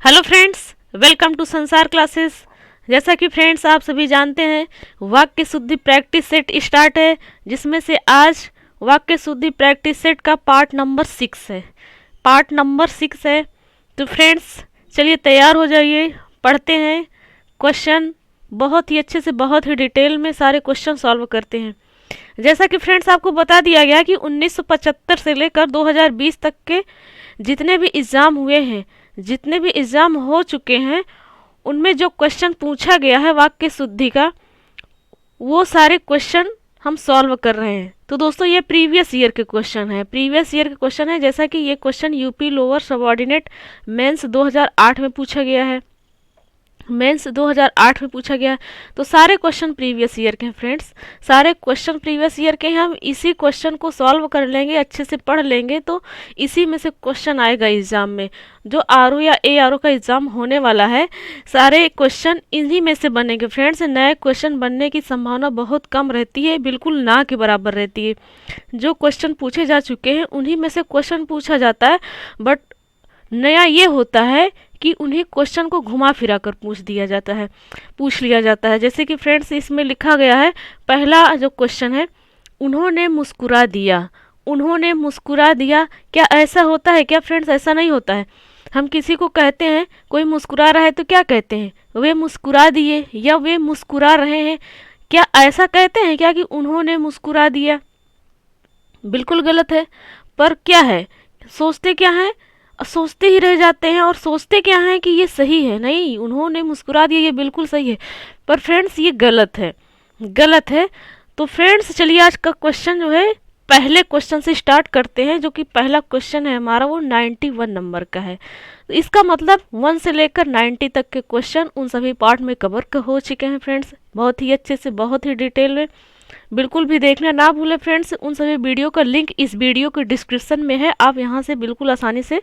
Hello friends, welcome to संसार classes. जैसा कि फ्रेंड्स आप सभी जानते हैं, वाक्य शुद्धि प्रैक्टिस सेट स्टार्ट है, जिसमें से आज वाक्य शुद्धि प्रैक्टिस सेट का पार्ट नंबर 6 है। तो फ्रेंड्स चलिए तैयार हो जाइए, पढ़ते हैं क्वेश्चन। बहुत ही अच्छे से, बहुत ही डिटेल में सारे क्वेश्चन सॉल्व करते हैं। जैसा कि फ्रेंड्स आपको बता दिया गया कि 1975 से लेकर 2020 तक के जितने भी एग्ज़ाम हुए हैं, जितने भी एग्ज़ाम हो चुके हैं, उनमें जो क्वेश्चन पूछा गया है वाक्य शुद्धि का, वो सारे क्वेश्चन हम सॉल्व कर रहे हैं। तो दोस्तों ये प्रीवियस ईयर के क्वेश्चन है। जैसा कि ये question UP lower subordinate mains 2008 में पूछा गया है। तो सारे क्वेश्चन प्रीवियस ईयर के हैं फ्रेंड्स, सारे क्वेश्चन प्रीवियस ईयर के हैं। हम इसी क्वेश्चन को सॉल्व कर लेंगे, अच्छे से पढ़ लेंगे तो इसी में से क्वेश्चन आएगा एग्जाम में। जो आरओ या एआरओ का एग्जाम होने वाला है, सारे क्वेश्चन इन्हीं में से बनेंगे फ्रेंड्स। नए क्वेश्चन बनने की संभावना बहुत कम रहती है, बिल्कुल ना के बराबर रहती है। जो क्वेश्चन पूछे जा चुके हैं उन्हीं में से क्वेश्चन पूछा जाता है, बट नया ये होता है कि उन्हीं क्वेश्चन को घुमा फिरा कर पूछ लिया जाता है। जैसे कि फ्रेंड्स इसमें लिखा गया है, पहला जो क्वेश्चन है, उन्होंने मुस्कुरा दिया। क्या ऐसा होता है क्या फ्रेंड्स? ऐसा नहीं होता है। हम किसी को कहते हैं कोई मुस्कुरा रहा है तो क्या कहते हैं? वे मुस्कुरा दिए या वे मुस्कुरा रहे हैं। क्या ऐसा कहते हैं क्या कि उन्होंने मुस्कुरा दिया? बिल्कुल गलत है। पर क्या है, सोचते ही रह जाते हैं और सोचते क्या है कि ये सही है। नहीं, उन्होंने मुस्कुरा दिया, ये बिल्कुल सही है। पर फ्रेंड्स ये गलत है। तो फ्रेंड्स चलिए आज का क्वेश्चन जो है, पहले क्वेश्चन से स्टार्ट करते हैं। जो कि पहला क्वेश्चन है हमारा, वो 91 नंबर का है। तो इसका मतलब 1 से लेकर 90 तक के क्वेश्चन उन सभी पार्ट में कवर हो चुके हैं फ्रेंड्स, बहुत ही अच्छे से, बहुत ही डिटेल में। बिल्कुल भी देखना ना भूलें फ्रेंड्स। उन सभी वीडियो का लिंक इस वीडियो के डिस्क्रिप्शन में है, आप यहाँ से बिल्कुल आसानी से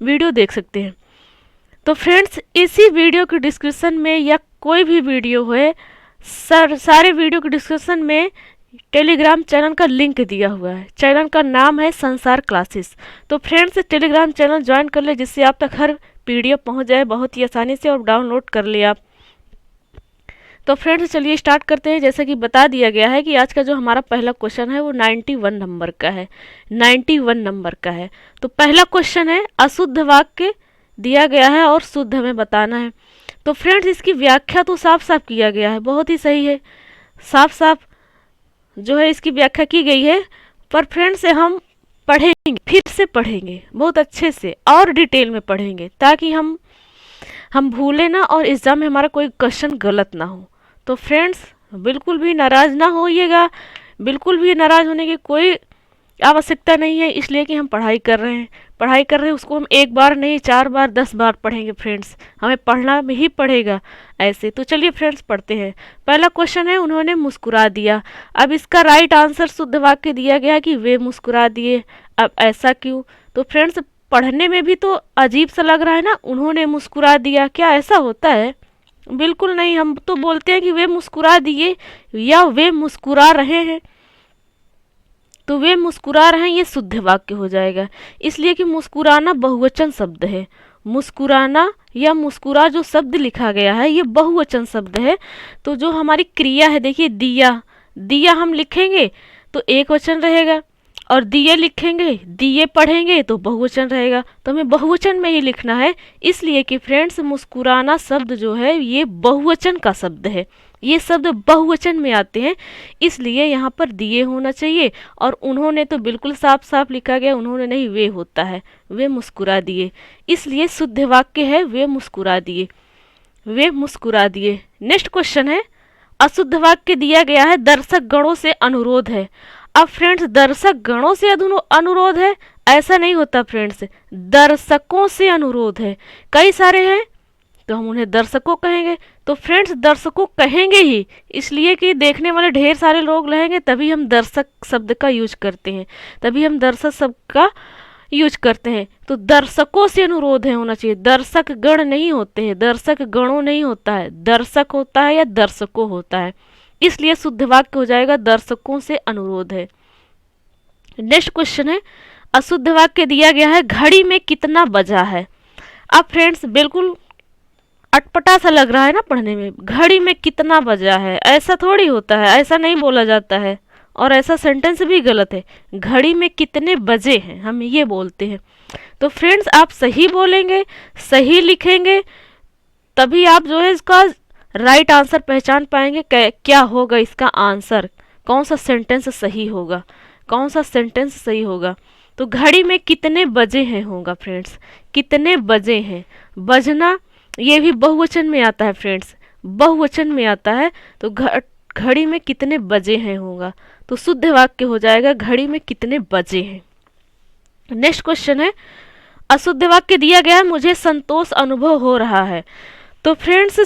वीडियो देख सकते हैं। तो फ्रेंड्स इसी वीडियो के डिस्क्रिप्शन में या कोई भी वीडियो है, सारे वीडियो के डिस्क्रिप्शन में टेलीग्राम चैनल का लिंक दिया हुआ है। चैनल का नाम है संसार क्लासेस। तो फ्रेंड्स टेलीग्राम चैनल ज्वाइन कर ले, जिससे आप तक हर पीडीएफ पहुंच जाए बहुत ही आसानी से, और डाउनलोड कर ले आप। तो फ्रेंड्स चलिए स्टार्ट करते हैं। जैसे कि बता दिया गया है कि आज का जो हमारा पहला क्वेश्चन है वो 91 नंबर का है। तो पहला क्वेश्चन है, अशुद्ध वाक्य दिया गया है और शुद्ध हमें बताना है। तो फ्रेंड्स इसकी व्याख्या तो साफ साफ किया गया है, बहुत ही सही है, साफ साफ जो है इसकी व्याख्या की गई है। पर फ्रेंड्स हम पढ़ेंगे, फिर से पढ़ेंगे बहुत अच्छे से और डिटेल में पढ़ेंगे, ताकि हम भूलें ना और एग्जाम में हमारा कोई क्वेश्चन गलत ना हो। तो फ्रेंड्स बिल्कुल भी नाराज़ ना होइएगा, बिल्कुल भी नाराज़ होने की कोई आवश्यकता नहीं है, इसलिए कि हम पढ़ाई कर रहे हैं। उसको हम एक बार नहीं, 4 बार 10 बार पढ़ेंगे फ्रेंड्स, हमें पढ़ना में ही पड़ेगा ऐसे। तो चलिए फ्रेंड्स पढ़ते हैं। पहला क्वेश्चन है, उन्होंने मुस्कुरा दिया। अब इसका राइट आंसर शुद्ध वाक्य दिया गया कि वे मुस्कुरा दिए। अब ऐसा क्यों? तो फ्रेंड्स पढ़ने में भी तो अजीब सा लग रहा है ना, उन्होंने मुस्कुरा दिया, क्या ऐसा होता है? बिल्कुल नहीं। हम तो बोलते हैं कि वे मुस्कुरा दिए या वे मुस्कुरा रहे हैं। तो वे मुस्कुरा रहे हैं, ये शुद्ध वाक्य हो जाएगा, इसलिए कि मुस्कुराना बहुवचन शब्द है। मुस्कुराना या मुस्कुरा जो शब्द लिखा गया है ये बहुवचन शब्द है। तो जो हमारी क्रिया है, देखिए दिया हम लिखेंगे तो एक वचन रहेगा, और दिए लिखेंगे, दिए पढ़ेंगे तो बहुवचन रहेगा। तो हमें बहुवचन में ही लिखना है, इसलिए कि फ्रेंड्स मुस्कुराना शब्द जो है ये बहुवचन का शब्द है। ये शब्द बहुवचन में आते हैं, इसलिए यहाँ पर दिए होना चाहिए। और उन्होंने तो बिल्कुल साफ साफ लिखा गया, उन्होंने नहीं, वे होता है, वे मुस्कुरा दिए, इसलिए शुद्ध वाक्य है वे मुस्कुरा दिए। नेक्स्ट क्वेश्चन है, अशुद्ध वाक्य दिया गया है, दर्शक गणों से अनुरोध है। अब फ्रेंड्स दर्शक गणों से अनुरोध है, ऐसा नहीं होता फ्रेंड्स, दर्शकों से अनुरोध है। कई सारे हैं तो हम उन्हें दर्शकों कहेंगे। तो फ्रेंड्स दर्शकों कहेंगे ही, इसलिए कि देखने वाले ढेर सारे लोग रहेंगे, तभी हम दर्शक शब्द का यूज करते हैं, तो दर्शकों से अनुरोध है होना चाहिए। दर्शक गण नहीं होते हैं, दर्शक गणों नहीं होता है, दर्शक होता है या दर्शकों होता है, इसलिए शुद्ध वाक्य हो जाएगा दर्शकों से अनुरोध है। नेक्स्ट क्वेश्चन है, अशुद्ध वाक्य दिया गया है, घड़ी में कितना बजा है। अब फ्रेंड्स बिल्कुल अटपटा सा लग रहा है ना पढ़ने में, घड़ी में कितना बजा है, ऐसा थोड़ी होता है, ऐसा नहीं बोला जाता है, और ऐसा सेंटेंस भी गलत है। घड़ी में कितने बजे हैं, हम ये बोलते हैं। तो फ्रेंड्स आप सही बोलेंगे, सही लिखेंगे, तभी आप जो है इसका राइट आंसर पहचान पाएंगे। क्या होगा इसका आंसर, कौन सा सेंटेंस सही होगा, कौन सा सेंटेंस सही होगा। तो घड़ी में कितने बजे हैं होगा फ्रेंड्स, कितने बजे हैं। बजना ये भी बहुवचन में आता है फ्रेंड्स, बहुवचन में आता है। तो घड़ी में कितने बजे हैं होगा, तो शुद्ध वाक्य हो जाएगा घड़ी में कितने बजे हैं। नेक्स्ट क्वेश्चन है, अशुद्ध वाक्य दिया गया है, मुझे संतोष अनुभव हो रहा है। तो फ्रेंड्स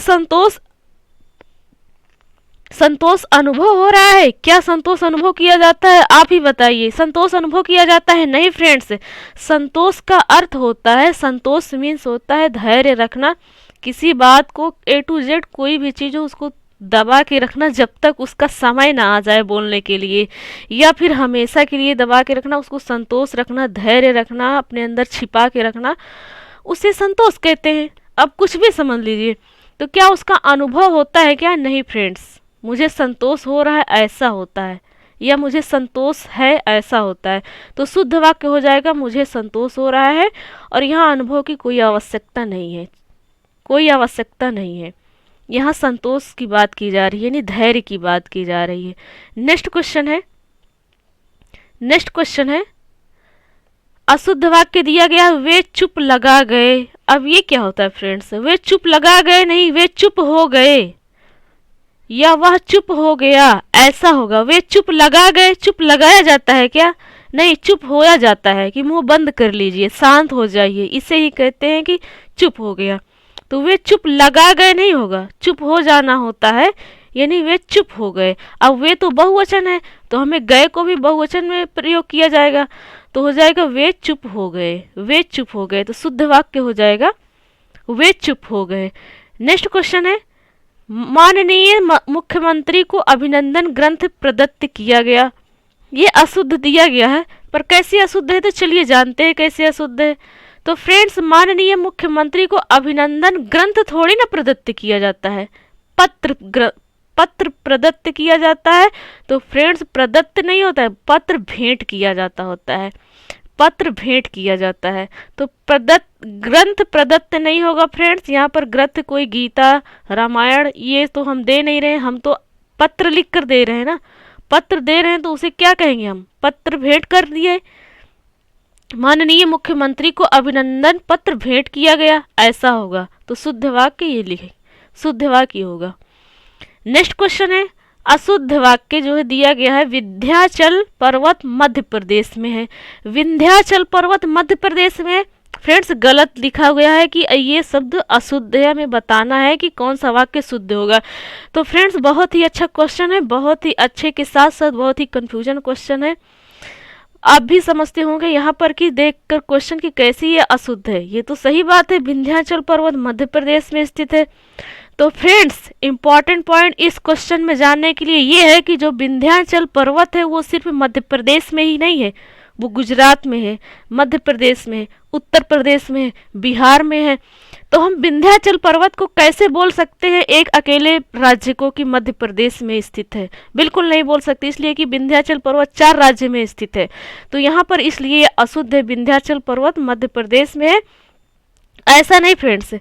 संतोष अनुभव हो रहा है, क्या संतोष अनुभव किया जाता है, आप ही बताइए। संतोष अनुभव किया जाता है? नहीं फ्रेंड्स, संतोष का अर्थ होता है, संतोष मीन्स होता है धैर्य रखना, किसी बात को ए टू जेड कोई भी चीज़ हो उसको दबा के रखना जब तक उसका समय ना आ जाए बोलने के लिए, या फिर हमेशा के लिए दबा के रखना, उसको संतोष रखना, धैर्य रखना, अपने अंदर छिपा के रखना, उसे संतोष कहते हैं। अब कुछ भी समझ लीजिए। तो क्या उसका अनुभव होता है क्या? नहीं फ्रेंड्स, मुझे संतोष हो रहा है ऐसा होता है, या मुझे संतोष है ऐसा होता है। तो शुद्ध वाक्य हो जाएगा मुझे संतोष हो रहा है, और यहाँ अनुभव की कोई आवश्यकता नहीं है, कोई आवश्यकता नहीं है। यहाँ संतोष की बात की जा रही है, यानी धैर्य की बात की जा रही है। नेक्स्ट क्वेश्चन है, अशुद्ध वाक्य दिया गया, वे चुप लगा गए। अब ये क्या होता है फ्रेंड्स, वे चुप लगा गए नहीं, वे चुप हो गए, या वह चुप हो गया, ऐसा होगा। वे चुप लगा गए, चुप लगाया जाता है क्या? नहीं, चुप होया जाता है कि मुंह बंद कर लीजिए, शांत हो जाइए, इसे ही कहते हैं कि चुप हो गया। तो वे चुप लगा गए नहीं होगा, चुप हो जाना होता है, यानी वे चुप हो गए। अब वे तो बहुवचन है, तो हमें गए को भी बहुवचन में प्रयोग किया जाएगा, तो हो जाएगा वे चुप हो गए, वे चुप हो गए। तो शुद्ध वाक्य हो जाएगा वे चुप हो गए। नेक्स्ट क्वेश्चन है, माननीय मुख्यमंत्री को अभिनंदन ग्रंथ प्रदत्त किया गया। ये अशुद्ध दिया गया है, पर कैसे अशुद्ध है तो चलिए जानते हैं कैसे अशुद्ध है। तो फ्रेंड्स माननीय मुख्यमंत्री को अभिनंदन ग्रंथ थोड़ी ना प्रदत्त किया जाता है, पत्र प्रदत्त किया जाता है। तो फ्रेंड्स प्रदत्त नहीं होता है, पत्र भेंट किया जाता होता है, पत्र भेंट किया जाता है। तो ग्रंथ प्रदत्त नहीं होगा फ्रेंड्स। यहाँ पर ग्रंथ कोई गीता रामायण ये तो हम दे नहीं रहे, हम तो पत्र लिख कर दे रहे हैं ना, पत्र दे रहे हैं तो उसे क्या कहेंगे हम, पत्र भेंट कर दिए। माननीय मुख्यमंत्री को अभिनंदन पत्र भेंट किया गया, ऐसा होगा। तो शुद्ध वाक्य ये लिखे, शुद्ध वाक्य होगा। नेक्स्ट क्वेश्चन है, अशुद्ध वाक्य जो है दिया गया है, विंध्याचल पर्वत मध्य प्रदेश में है। विंध्याचल पर्वत मध्य प्रदेश में है फ्रेंड्स, गलत लिखा गया है कि ये शब्द अशुद्ध है, हमें बताना है कि कौन सा वाक्य शुद्ध होगा। तो फ्रेंड्स बहुत ही अच्छा क्वेश्चन है, बहुत ही अच्छे के साथ साथ बहुत ही कंफ्यूजन क्वेश्चन है। आप भी समझते होंगे यहाँ पर कि देखकर क्वेश्चन की कैसी ये अशुद्ध है। ये तो सही बात है, विंध्याचल पर्वत मध्य प्रदेश में स्थित है। तो फ्रेंड्स इम्पॉर्टेंट पॉइंट इस क्वेश्चन में जानने के लिए ये है कि जो विंध्याचल पर्वत है वो सिर्फ मध्य प्रदेश में ही नहीं है, वो गुजरात में है, मध्य प्रदेश में है, उत्तर प्रदेश में है, बिहार में है। तो हम विंध्याचल पर्वत को कैसे बोल सकते हैं एक अकेले राज्य को कि मध्य प्रदेश में स्थित है? बिल्कुल नहीं बोल सकते, इसलिए कि विंध्याचल पर्वत 4 राज्य में स्थित है। तो यहाँ पर इसलिए अशुद्ध है, विंध्याचल पर्वत मध्य प्रदेश में है, ऐसा नहीं फ्रेंड्स।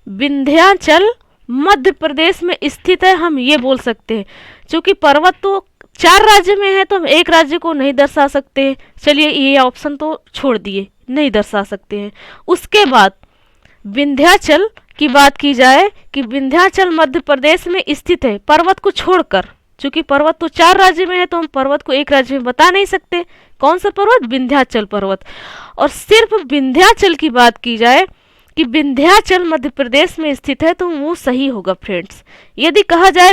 विंध्याचल मध्य प्रदेश में स्थित है, हम ये बोल सकते हैं। क्योंकि पर्वत तो 4 राज्य में है तो हम एक राज्य को नहीं दर्शा सकते हैं, चलिए ये ऑप्शन तो छोड़ दिए, नहीं दर्शा सकते हैं। उसके बाद विंध्याचल की बात की जाए कि विंध्याचल मध्य प्रदेश में स्थित है, पर्वत को छोड़कर। क्योंकि पर्वत तो 4 राज्य में है तो हम पर्वत को एक राज्य में बता नहीं सकते। कौन सा पर्वत? विंध्याचल पर्वत। और सिर्फ विंध्याचल की बात की जाए कि विंध्याचल मध्य प्रदेश में स्थित है तो वो सही होगा फ्रेंड्स। यदि कहा जाए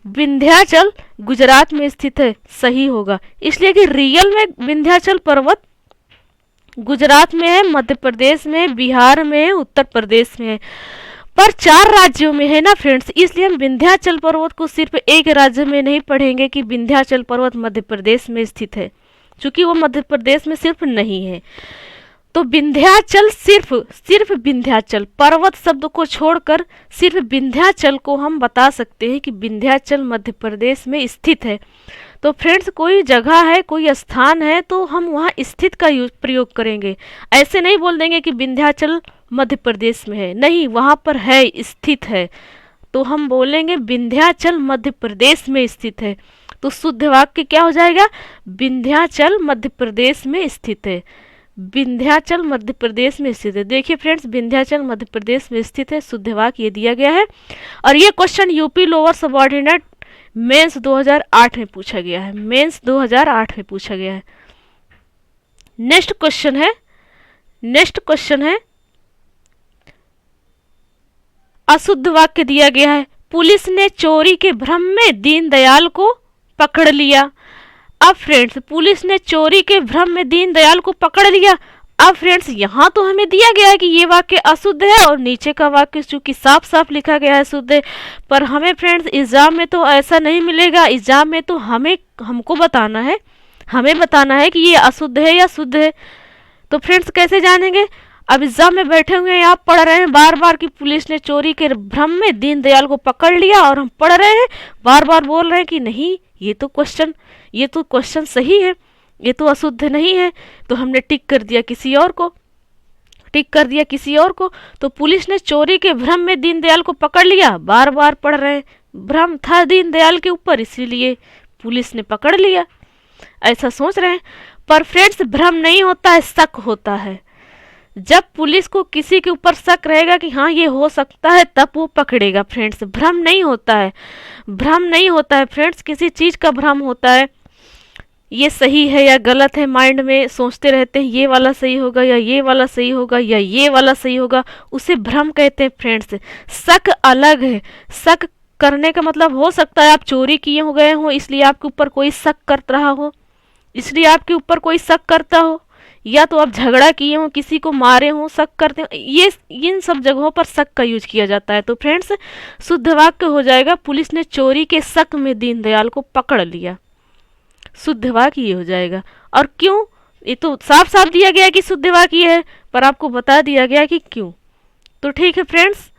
विंध्याचल गुजरात में स्थित है, सही होगा। इसलिए कि रियल में विंध्याचल पर्वत गुजरात में है, मध्य प्रदेश में, बिहार में, उत्तर प्रदेश में है, पर 4 राज्यों में है ना फ्रेंड्स। इसलिए हम विंध्याचल पर्वत को सिर्फ एक राज्य में नहीं पढ़ेंगे कि विंध्याचल पर्वत मध्य प्रदेश में स्थित है, क्योंकि वो मध्य प्रदेश में सिर्फ नहीं है। तो विंध्याचल सिर्फ सिर्फ विंध्याचल, पर्वत शब्द को छोड़कर सिर्फ विंध्याचल को हम बता सकते हैं कि विंध्याचल मध्य प्रदेश में स्थित है। तो फ्रेंड्स कोई जगह है, कोई स्थान है, तो हम वहाँ स्थित का प्रयोग करेंगे। ऐसे नहीं बोल देंगे कि विंध्याचल मध्य प्रदेश में है, नहीं, वहाँ पर है, स्थित है। तो हम बोलेंगे विंध्याचल मध्य प्रदेश में स्थित है। तो शुद्ध वाक्य क्या हो जाएगा? विंध्याचल मध्य प्रदेश में स्थित है। विंध्याचल मध्य प्रदेश में स्थित है। देखिए फ्रेंड्स, विंध्याचल मध्य प्रदेश में स्थित है, शुद्ध वाक्य ये दिया गया है। और ये question UP lower subordinate mains 2008 में पूछा गया है। मेंस 2008 में पूछा गया है। नेक्स्ट क्वेश्चन है अशुद्ध वाक्य दिया गया है। पुलिस ने चोरी के भ्रम में दीनदयाल को पकड़ लिया। अब फ्रेंड्स, पुलिस ने चोरी के भ्रम में दीनदयाल को पकड़ लिया। अब फ्रेंड्स, यहाँ तो हमें दिया गया है कि ये वाक्य अशुद्ध है और नीचे का वाक्य चूंकि साफ साफ लिखा गया है शुद्ध है। पर हमें फ्रेंड्स एग्जाम में तो ऐसा नहीं मिलेगा। एग्जाम में तो हमको बताना है, हमें बताना है कि ये अशुद्ध है या शुद्ध है। तो फ्रेंड्स कैसे जानेंगे? अब एग्जाम में बैठे हुए हैं, आप पढ़ रहे हैं बार बार कि पुलिस ने चोरी के भ्रम में दीनदयाल को पकड़ लिया, और हम पढ़ रहे हैं, बार बार बोल रहे हैं कि नहीं, ये तो क्वेश्चन सही है, ये तो अशुद्ध नहीं है। तो हमने टिक कर दिया किसी और को। तो पुलिस ने चोरी के भ्रम में दीनदयाल को पकड़ लिया, बार बार पढ़ रहे हैं, भ्रम था दीनदयाल के ऊपर, इसीलिए पुलिस ने पकड़ लिया, ऐसा सोच रहे हैं। पर फ्रेंड्स भ्रम नहीं होता है, शक होता है। जब पुलिस को किसी के ऊपर शक रहेगा कि हाँ ये हो सकता है, तब वो पकड़ेगा। फ्रेंड्स भ्रम नहीं होता है फ्रेंड्स, किसी चीज का भ्रम होता है, ये सही है या गलत है, माइंड में सोचते रहते हैं ये वाला सही होगा या ये वाला सही होगा या ये वाला सही होगा, उसे भ्रम कहते हैं। फ्रेंड्स शक अलग है। शक करने का मतलब हो सकता है आप चोरी किए हो गए हो, इसलिए आपके ऊपर कोई शक कर रहा हो, या तो आप झगड़ा किए हो, किसी को मारे हो, शक करते हो, ये इन सब जगहों पर शक का यूज किया जाता है। तो फ्रेंड्स शुद्ध वाक्य हो जाएगा पुलिस ने चोरी के शक में दीनदयाल को पकड़ लिया। शुद्ध वाक्य ये हो जाएगा। और क्यों? ये तो साफ साफ दिया गया कि शुद्ध वाक्य है, पर आपको बता दिया गया कि क्यों। तो ठीक है फ्रेंड्स,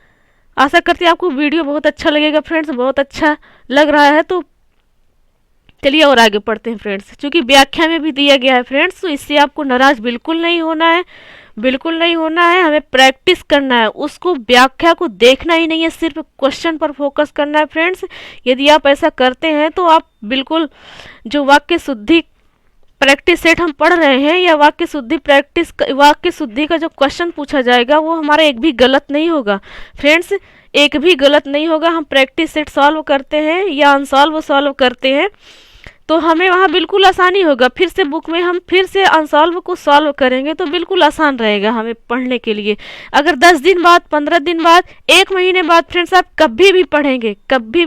आशा करती हूँ आपको वीडियो बहुत अच्छा लगेगा। फ्रेंड्स बहुत अच्छा लग रहा है तो चलिए और आगे पढ़ते हैं फ्रेंड्स। क्योंकि व्याख्या में भी दिया गया है फ्रेंड्स, तो इससे आपको नाराज बिल्कुल नहीं होना है। हमें प्रैक्टिस करना है, उसको व्याख्या को देखना ही नहीं है, सिर्फ क्वेश्चन पर फोकस करना है फ्रेंड्स। यदि आप ऐसा करते हैं तो आप बिल्कुल जो वाक्य शुद्धि प्रैक्टिस सेट हम पढ़ रहे हैं या वाक्य शुद्धि का जो क्वेश्चन पूछा जाएगा वो हमारा एक भी गलत नहीं होगा फ्रेंड्स, एक भी गलत नहीं होगा। हम प्रैक्टिस सेट सॉल्व करते हैं या अनसॉल्व सॉल्व करते हैं तो हमें वहाँ बिल्कुल आसानी होगा। फिर से बुक में हम फिर से अनसॉल्व को सॉल्व करेंगे तो बिल्कुल आसान रहेगा हमें पढ़ने के लिए। अगर 10 दिन बाद, 15 दिन बाद, 1 महीने बाद फ्रेंड्स आप कभी भी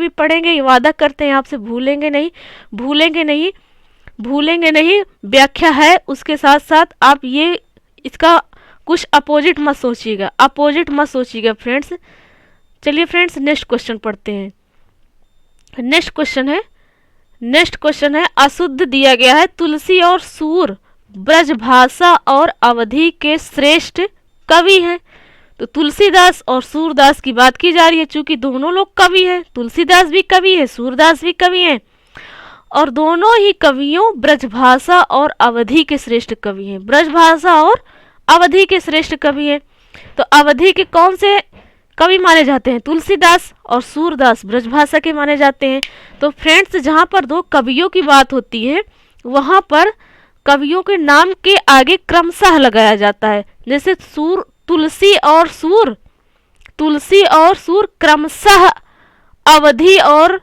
पढ़ेंगे, वादा करते हैं आपसे, भूलेंगे नहीं। व्याख्या है, उसके साथ साथ आप ये इसका कुछ अपोजिट मत सोचिएगा फ्रेंड्स। चलिए फ्रेंड्स नेक्स्ट क्वेश्चन पढ़ते हैं। नेक्स्ट क्वेश्चन है अशुद्ध दिया गया है। तुलसी और सूर ब्रजभाषा और अवधि के श्रेष्ठ कवि हैं। तो तुलसीदास और सूरदास की बात की जा रही है, चूंकि दोनों लोग कवि हैं, तुलसीदास भी कवि है, सूरदास भी कवि हैं, और दोनों ही कवियों ब्रजभाषा और अवधि के श्रेष्ठ कवि हैं। ब्रजभाषा और अवधि के श्रेष्ठ कवि हैं। तो अवधि के कौन से कवि माने जाते हैं? तुलसीदास, और सूरदास ब्रजभाषा के माने जाते हैं। तो फ्रेंड्स जहाँ पर दो कवियों की बात होती है वहाँ पर कवियों के नाम के आगे क्रमशः लगाया जाता है। जैसे तुलसी और सूर क्रमशः अवधि और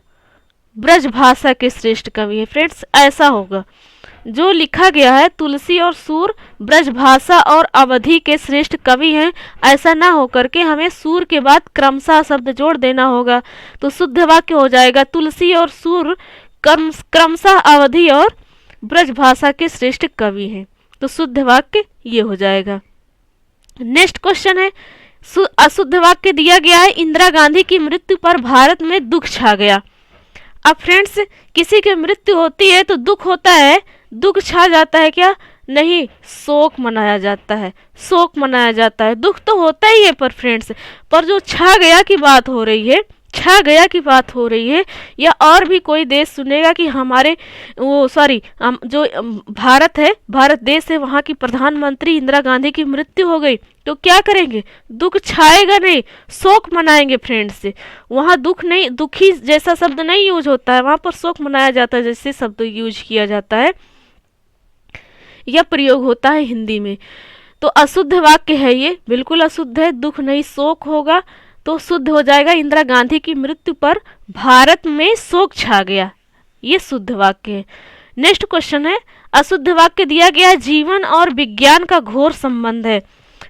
ब्रजभाषा के श्रेष्ठ कवि हैं। फ्रेंड्स ऐसा होगा, जो लिखा गया है तुलसी और सूर ब्रजभाषा और अवधि के श्रेष्ठ कवि हैं, ऐसा ना होकर के हमें सूर के बाद क्रमशः शब्द जोड़ देना होगा। तो शुद्ध वाक्य हो जाएगा तुलसी और सूर क्रमशः अवधि और ब्रजभाषा के श्रेष्ठ कवि हैं। तो शुद्ध वाक्य ये हो जाएगा। नेक्स्ट क्वेश्चन है अशुद्ध वाक्य दिया गया है इंदिरा गांधी की मृत्यु पर भारत में दुख छा गया। अब फ्रेंड्स किसी की मृत्यु होती है तो दुख होता है, दुख छा जाता है क्या? नहीं, शोक मनाया जाता है, शोक मनाया जाता है। दुख तो होता ही है पर फ्रेंड्स, पर जो छा गया की बात हो रही है, छा गया की बात हो रही है, या और भी कोई देश सुनेगा कि हमारे वो सॉरी जो भारत है, भारत देश है, वहाँ की प्रधानमंत्री इंदिरा गांधी की मृत्यु हो गई, तो क्या करेंगे? दुख छाएगा नहीं, शोक मनाएंगे फ्रेंड्स। वहाँ दुख नहीं, दुखी जैसा शब्द नहीं यूज होता है, वहाँ पर शोक मनाया जाता है जैसे शब्द यूज किया जाता है या प्रयोग होता है हिंदी में। तो अशुद्ध वाक्य है ये, बिल्कुल अशुद्ध है। दुख नहीं शोक होगा तो शुद्ध हो जाएगा। इंदिरा गांधी की मृत्यु पर भारत में शोक छा गया, ये शुद्ध वाक्य है। नेक्स्ट क्वेश्चन है, अशुद्ध वाक्य दिया गया जीवन और विज्ञान का घोर संबंध है।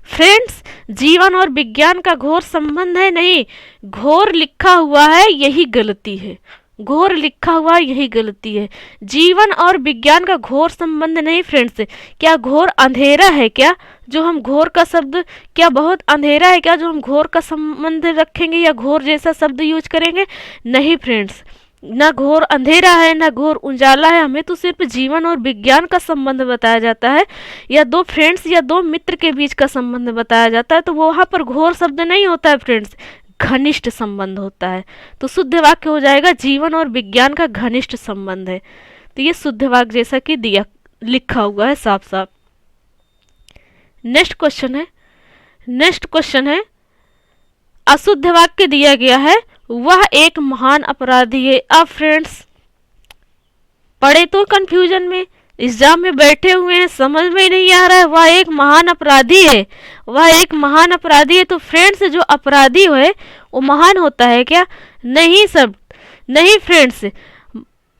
फ्रेंड्स, जीवन और विज्ञान का घोर संबंध है नहीं, घोर लिखा हुआ है यही गलती है, घोर लिखा हुआ यही गलती है। जीवन और विज्ञान का घोर संबंध नहीं फ्रेंड्स। क्या घोर अंधेरा है क्या जो हम घोर का शब्द, क्या बहुत अंधेरा है क्या जो हम घोर का संबंध रखेंगे या घोर जैसा शब्द यूज करेंगे? नहीं फ्रेंड्स, ना घोर अंधेरा है ना घोर उजाला है, हमें तो सिर्फ जीवन और विज्ञान का संबंध बताया जाता है, या दो फ्रेंड्स या दो मित्र के बीच का संबंध बताया जाता है, तो वहाँ पर घोर शब्द नहीं होता है फ्रेंड्स, घनिष्ठ संबंध होता है। तो शुद्ध वाक्य हो जाएगा जीवन और विज्ञान का घनिष्ठ संबंध है। तो ये शुद्ध वाक्य जैसा कि दिया लिखा हुआ है साफ साफ। नेक्स्ट क्वेश्चन है, अशुद्ध वाक्य दिया गया है वह एक महान अपराधी है। अब फ्रेंड्स पढ़े तो कंफ्यूजन में, एग्जाम में बैठे हुए हैं, समझ में ही नहीं आ रहा है, वह एक महान अपराधी है, वह एक महान अपराधी है। तो फ्रेंड्स जो अपराधी है वो महान होता है क्या? नहीं सब, नहीं फ्रेंड्स,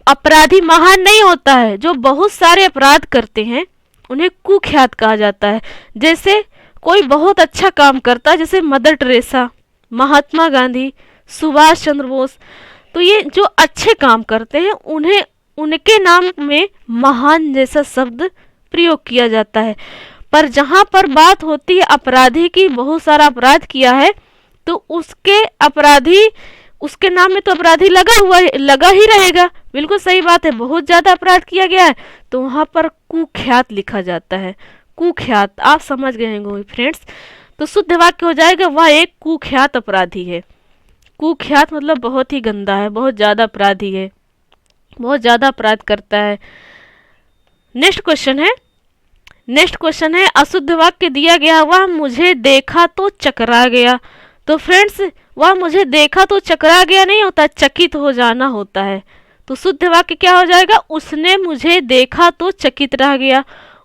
अपराधी महान नहीं होता है। जो बहुत सारे अपराध करते हैं उन्हें कुख्यात कहा जाता है। जैसे कोई बहुत अच्छा काम करता है, जैसे मदर टेरेसा, महात्मा गांधी, सुभाष चंद्र बोस, तो ये जो अच्छे काम करते हैं उन्हें उनके नाम में महान जैसा शब्द प्रयोग किया जाता है। पर जहाँ पर बात होती है अपराधी की, बहुत सारा अपराध किया है, तो उसके अपराधी, उसके नाम में तो अपराधी लगा ही रहेगा। बिल्कुल सही बात है, बहुत ज़्यादा अपराध किया गया है तो वहाँ पर कुख्यात लिखा जाता है, कुख्यात। आप समझ गए होंगे फ्रेंड्स। तो शुद्ध वाक्य हो जाएगा वह एक कुख्यात अपराधी है। कुख्यात मतलब बहुत ही गंदा है, बहुत ज़्यादा अपराधी है, बहुत ज़्यादा अपराध करता है। नेक्स्ट क्वेश्चन है, अशुद्ध वाक्य दिया गया वह मुझे देखा तो चकरा गया। तो फ्रेंड्स वह मुझे देखा तो चकरा गया नहीं होता, चकित हो जाना होता है। तो शुद्ध वाक्य क्या हो जाएगा? उसने मुझे देखा तो चकित रह गया,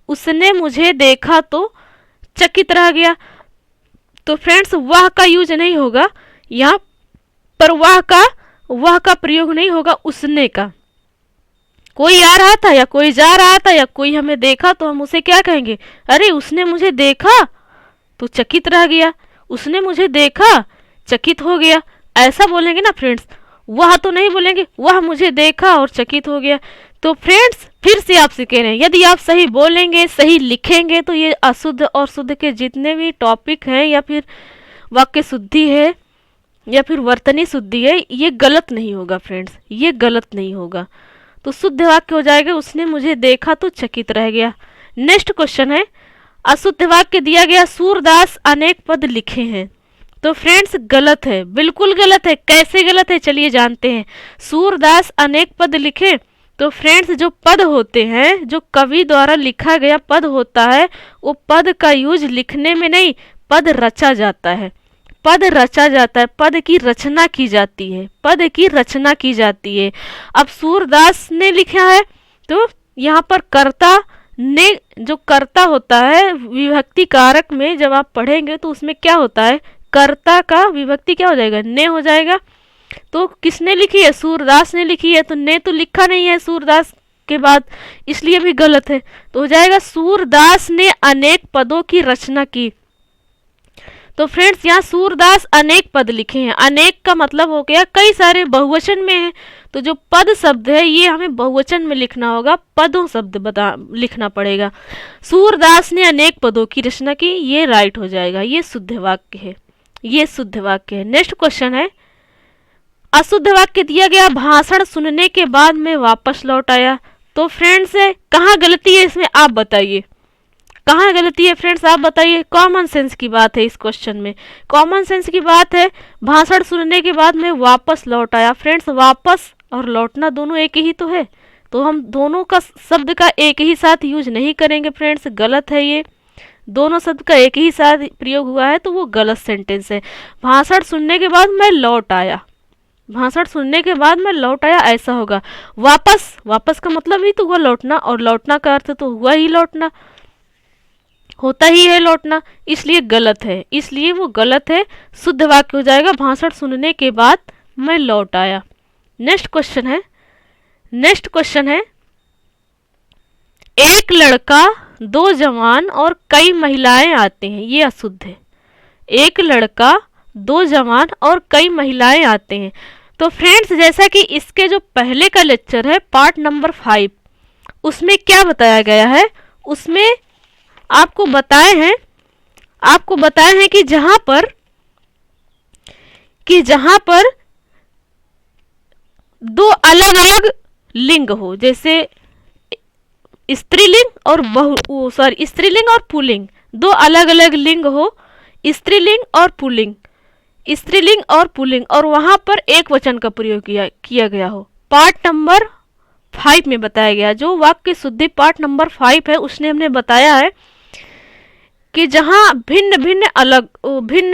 उसने मुझे देखा तो चकित रह गया। तो फ्रेंड्स वह का यूज नहीं होगा यहाँ पर, वह का प्रयोग नहीं होगा, उसने का। कोई आ रहा था या कोई जा रहा था या कोई हमें देखा तो हम उसे क्या कहेंगे? अरे उसने मुझे देखा तो चकित रह गया, उसने मुझे देखा चकित हो गया, ऐसा बोलेंगे ना फ्रेंड्स। वह तो नहीं बोलेंगे, वह मुझे देखा और चकित हो गया। तो फ्रेंड्स फिर से आपसे कह रहे हैं, यदि आप सही बोलेंगे, सही लिखेंगे, तो ये अशुद्ध और शुद्ध के जितने भी टॉपिक हैं या फिर वाक्य शुद्धि है या फिर वर्तनी शुद्धि है, ये गलत नहीं होगा फ्रेंड्स, ये गलत नहीं होगा। तो शुद्ध वाक्य हो जाएगा उसने मुझे देखा तो चकित रह गया। नेक्स्ट क्वेश्चन है, अशुद्ध वाक्य दिया गया सूरदास अनेक पद लिखे हैं। तो फ्रेंड्स गलत है, बिल्कुल गलत है। कैसे गलत है चलिए जानते हैं। सूरदास अनेक पद लिखे, तो फ्रेंड्स जो पद होते हैं, जो कवि द्वारा लिखा गया पद होता है, वो पद का यूज लिखने में नहीं, पद रचा जाता है, पद रचा जाता है, पद की रचना की जाती है, पद की रचना की जाती है। अब सूरदास ने लिखा है तो यहाँ पर कर्ता ने, जो कर्ता होता है विभक्ति कारक में जब आप पढ़ेंगे तो उसमें क्या होता है, कर्ता का विभक्ति क्या हो जाएगा, ने हो जाएगा। तो किसने लिखी है? सूरदास ने लिखी है। तो ने तो लिखा नहीं है सूरदास के बाद, इसलिए भी गलत है। तो हो जाएगा सूरदास ने अनेक पदों की रचना की। तो फ्रेंड्स यहाँ सूरदास अनेक पद लिखे हैं, अनेक का मतलब हो गया कई सारे, बहुवचन में है। तो जो पद शब्द है ये हमें बहुवचन में लिखना होगा, पदों शब्द लिखना पड़ेगा। सूरदास ने अनेक पदों की रचना की, ये राइट हो जाएगा, ये शुद्ध वाक्य है, ये शुद्ध वाक्य है। नेक्स्ट क्वेश्चन है, अशुद्ध वाक्य दिया गया भाषण सुनने के बाद मैं वापस लौट आया। तो फ्रेंड्स कहाँ गलती है इसमें आप बताइए, कहाँ गलती है फ्रेंड्स, आप बताइए। कॉमन सेंस की बात है इस क्वेश्चन में, कॉमन सेंस की बात है। भाषण सुनने के बाद मैं वापस लौट आया। फ्रेंड्स वापस और लौटना दोनों एक ही तो है, तो हम दोनों का शब्द का एक ही साथ यूज नहीं करेंगे फ्रेंड्स, गलत है ये। दोनों शब्द का एक ही साथ प्रयोग हुआ है तो वो गलत सेंटेंस है। भाषण सुनने के बाद मैं लौट आया, भाषण सुनने के बाद मैं लौट आया ऐसा होगा। वापस, वापस का मतलब ही तो हुआ लौटना, और लौटना का अर्थ तो हुआ ही लौटना, होता ही है लौटना, इसलिए गलत है, इसलिए वो गलत है। शुद्ध वाक्य हो जाएगा भाषण सुनने के बाद मैं लौट आया। नेक्स्ट क्वेश्चन है, नेक्स्ट क्वेश्चन है, एक लड़का, दो जवान और कई महिलाएं आते हैं, ये अशुद्ध है। एक लड़का, दो जवान और कई महिलाएं आते हैं। तो फ्रेंड्स जैसा कि इसके जो पहले का लेक्चर है पार्ट नंबर 5, उसमें क्या बताया गया है, उसमें आपको बताए हैं, आपको बताए हैं कि जहां पर दो अलग अलग लिंग हो, जैसे स्त्रीलिंग और स्त्रीलिंग और पुल्लिंग, दो अलग अलग लिंग हो, स्त्रीलिंग और पुल्लिंग, स्त्रीलिंग और पुल्लिंग, और वहां पर एक वचन का प्रयोग किया गया हो। पार्ट नंबर 5 में बताया गया, जो वाक्य शुद्धि पार्ट नंबर 5 है उसने हमने बताया है कि जहां भिन्न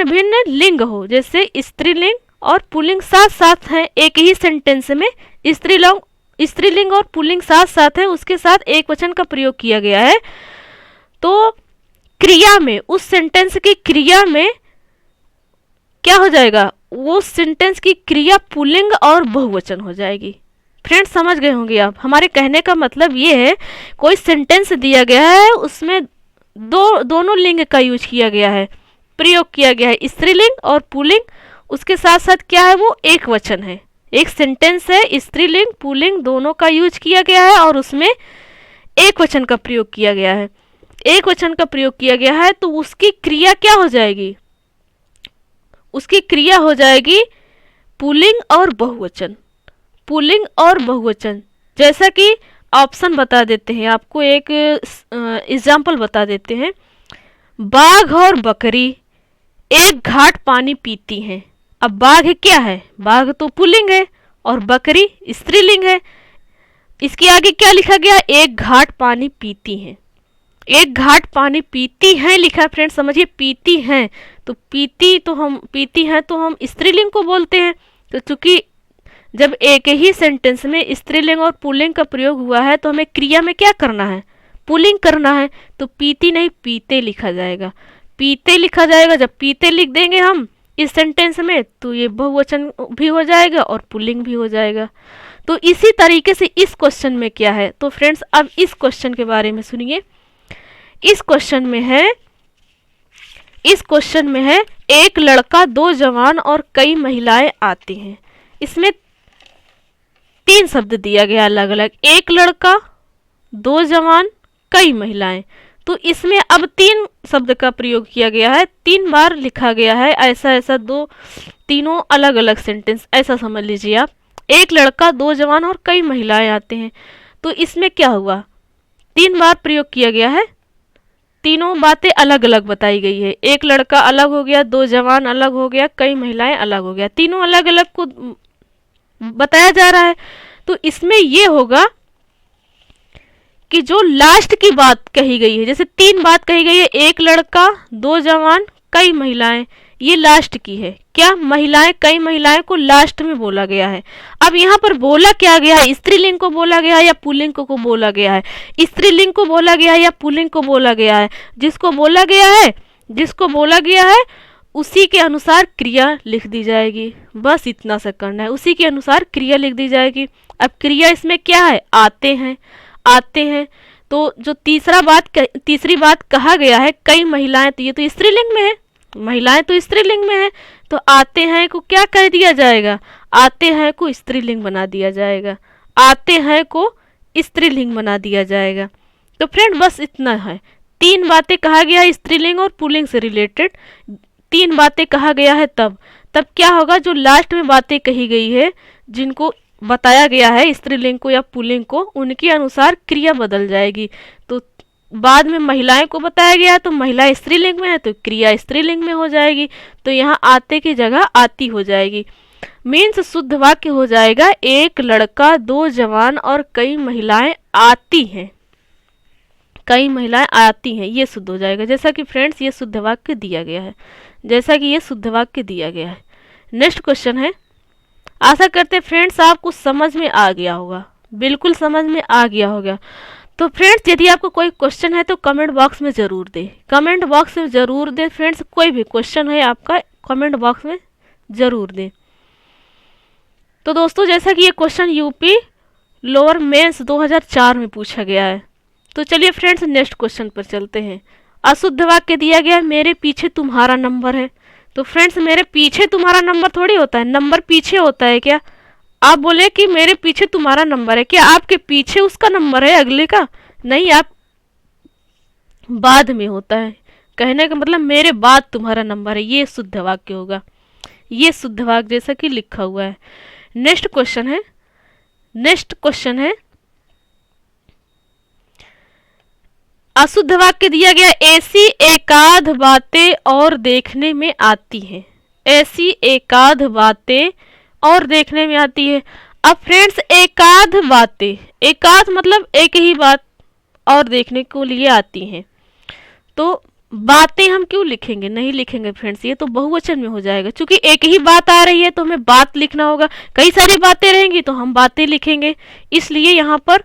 भिन्न लिंग हो, जैसे स्त्रीलिंग और पुल्लिंग साथ साथ हैं एक ही सेंटेंस में, स्त्रीलिंग और पुल्लिंग साथ साथ है, उसके साथ एक वचन का प्रयोग किया गया है, तो क्रिया में, उस सेंटेंस की क्रिया में क्या हो जाएगा, वो सेंटेंस की क्रिया पुल्लिंग और बहुवचन हो जाएगी। फ्रेंड्स समझ गए होंगे आप, हमारे कहने का मतलब ये है, कोई सेंटेंस दिया गया है उसमें दोनों लिंग का यूज किया गया है, प्रयोग किया गया है, स्त्रीलिंग और पुल्लिंग, उसके साथ साथ क्या है, वो एक वचन है, एक सेंटेंस है, स्त्रीलिंग पुल्लिंग दोनों का यूज किया गया है और उसमें एक वचन का प्रयोग किया गया है, एक वचन का प्रयोग किया गया है, तो उसकी क्रिया क्या हो जाएगी, उसकी क्रिया हो जाएगी पुल्लिंग और बहुवचन, पुल्लिंग और बहुवचन। जैसा कि ऑप्शन बता देते हैं आपको, एक एग्जाम्पल बता देते हैं। बाघ और बकरी एक घाट पानी पीती हैं। अब बाघ क्या है, बाघ तो पुल्लिंग है और बकरी स्त्रीलिंग है, इसके आगे क्या लिखा गया, एक घाट पानी पीती हैं, एक घाट पानी पीती हैं लिखा। फ्रेंड्स समझिए, पीती हैं, तो पीती हैं तो हम स्त्रीलिंग को बोलते हैं। तो चूंकि जब एक ही सेंटेंस में स्त्रीलिंग और पुल्लिंग का प्रयोग हुआ है तो हमें क्रिया में क्या करना है, पुल्लिंग करना है, तो पीती नहीं पीते लिखा जाएगा, पीते लिखा जाएगा। जब पीते लिख देंगे हम इस सेंटेंस में तो ये बहुवचन भी हो जाएगा और पुल्लिंग भी हो जाएगा। तो इसी तरीके से इस क्वेश्चन में क्या है, तो फ्रेंड्स अब इस क्वेश्चन के बारे में सुनिए। इस क्वेश्चन में है एक लड़का, दो जवान और कई महिलाएं आती हैं। इसमें 3 शब्द दिया गया अलग अलग, एक लड़का, दो जवान, कई महिलाएं। तो इसमें अब 3 शब्द का प्रयोग किया गया है, 3 बार लिखा गया है, ऐसा तीनों अलग अलग सेंटेंस, ऐसा समझ लीजिए आप। एक लड़का, दो जवान और कई महिलाएं आते हैं, तो इसमें क्या हुआ, 3 बार प्रयोग किया गया है, तीनों बातें अलग अलग बताई गई है। एक लड़का अलग हो गया, दो जवान अलग हो गया, कई महिलाएं अलग हो गया, तीनों अलग अलग को बताया जा रहा है। तो इसमें ये होगा कि जो लास्ट की बात कही गई है, जैसे 3 बात कही गई है, एक लड़का, दो जवान, कई महिलाएं, ये लास्ट की है। क्या, महिलाएं, कई महिलाएं को लास्ट में बोला गया है। अब यहाँ पर बोला क्या गया है, स्त्रीलिंग को बोला गया है या पुल्लिंग को बोला गया है, स्त्रीलिंग को बोला गया है या पुल्लिंग को बोला गया है। जिसको बोला गया है उसी के अनुसार क्रिया लिख दी जाएगी, बस इतना सा करना है, उसी के अनुसार क्रिया लिख दी जाएगी। अब क्रिया इसमें क्या है, आते हैं। तो जो तीसरी बात कहा गया है, कई महिलाएं, तो ये तो स्त्रीलिंग में है, महिलाएं तो स्त्रीलिंग में है, तो आते हैं को क्या कह दिया जाएगा, आते हैं को स्त्रीलिंग बना दिया जाएगा, आते हैं को स्त्रीलिंग बना दिया जाएगा। तो फ्रेंड बस इतना है, 3 बातें कहा गया है स्त्रीलिंग और पुल्लिंग से रिलेटेड, 3 बातें कहा गया है, तब क्या होगा, जो लास्ट में बातें कही गई है, जिनको बताया गया है स्त्रीलिंग को या पुल्लिंग को, उनके अनुसार क्रिया बदल जाएगी। तो बाद में महिलाएं को बताया गया तो महिला स्त्रीलिंग में है तो क्रिया स्त्रीलिंग में हो जाएगी, तो यहाँ आते की जगह आती हो जाएगी। मीन्स शुद्ध वाक्य हो जाएगा एक लड़का, दो जवान और कई महिलाएं आती हैं। कई महिलाएं आती हैं, ये शुद्ध हो जाएगा। जैसा कि फ्रेंड्स ये शुद्ध वाक्य दिया गया है, जैसा कि ये शुद्ध वाक्य दिया गया है। नेक्स्ट क्वेश्चन है, आशा करते फ्रेंड्स आपको समझ में आ गया होगा, बिल्कुल समझ में आ गया होगा। तो फ्रेंड्स यदि आपको कोई क्वेश्चन है तो कमेंट बॉक्स में ज़रूर दें, कमेंट बॉक्स में ज़रूर दें फ्रेंड्स। कोई भी क्वेश्चन है आपका कमेंट बॉक्स में ज़रूर दें। तो दोस्तों जैसा कि ये क्वेश्चन यूपी लोअर मेंस 2004 में पूछा गया है, तो चलिए फ्रेंड्स नेक्स्ट क्वेश्चन पर चलते हैं। अशुद्ध वाक्य दिया गया है, मेरे पीछे तुम्हारा नंबर है। तो फ्रेंड्स मेरे पीछे तुम्हारा नंबर थोड़ी होता है, नंबर पीछे होता है क्या? आप बोले कि मेरे पीछे तुम्हारा नंबर है, क्या आपके पीछे उसका नंबर है अगले का? नहीं, आप बाद में होता है। कहने का मतलब मेरे बाद तुम्हारा नंबर है, ये शुद्ध वाक्य होगा, ये शुद्ध वाक्य जैसा कि लिखा हुआ है। नेक्स्ट क्वेश्चन है, नेक्स्ट क्वेश्चन है, अशुद्ध वाक्य दिया गया ऐसी एकाध बातें और देखने में आती हैं। ऐसी एकाध बातें और देखने में आती है। अब फ्रेंड्स एकाध बातें, एकाध मतलब एक ही बात और देखने को लिए आती हैं, तो बातें हम क्यों लिखेंगे? नहीं लिखेंगे फ्रेंड्स, ये तो बहुवचन में हो जाएगा। क्योंकि एक ही बात आ रही है तो हमें बात लिखना होगा, कई सारी बातें रहेंगी तो हम बातें लिखेंगे, इसलिए यहाँ पर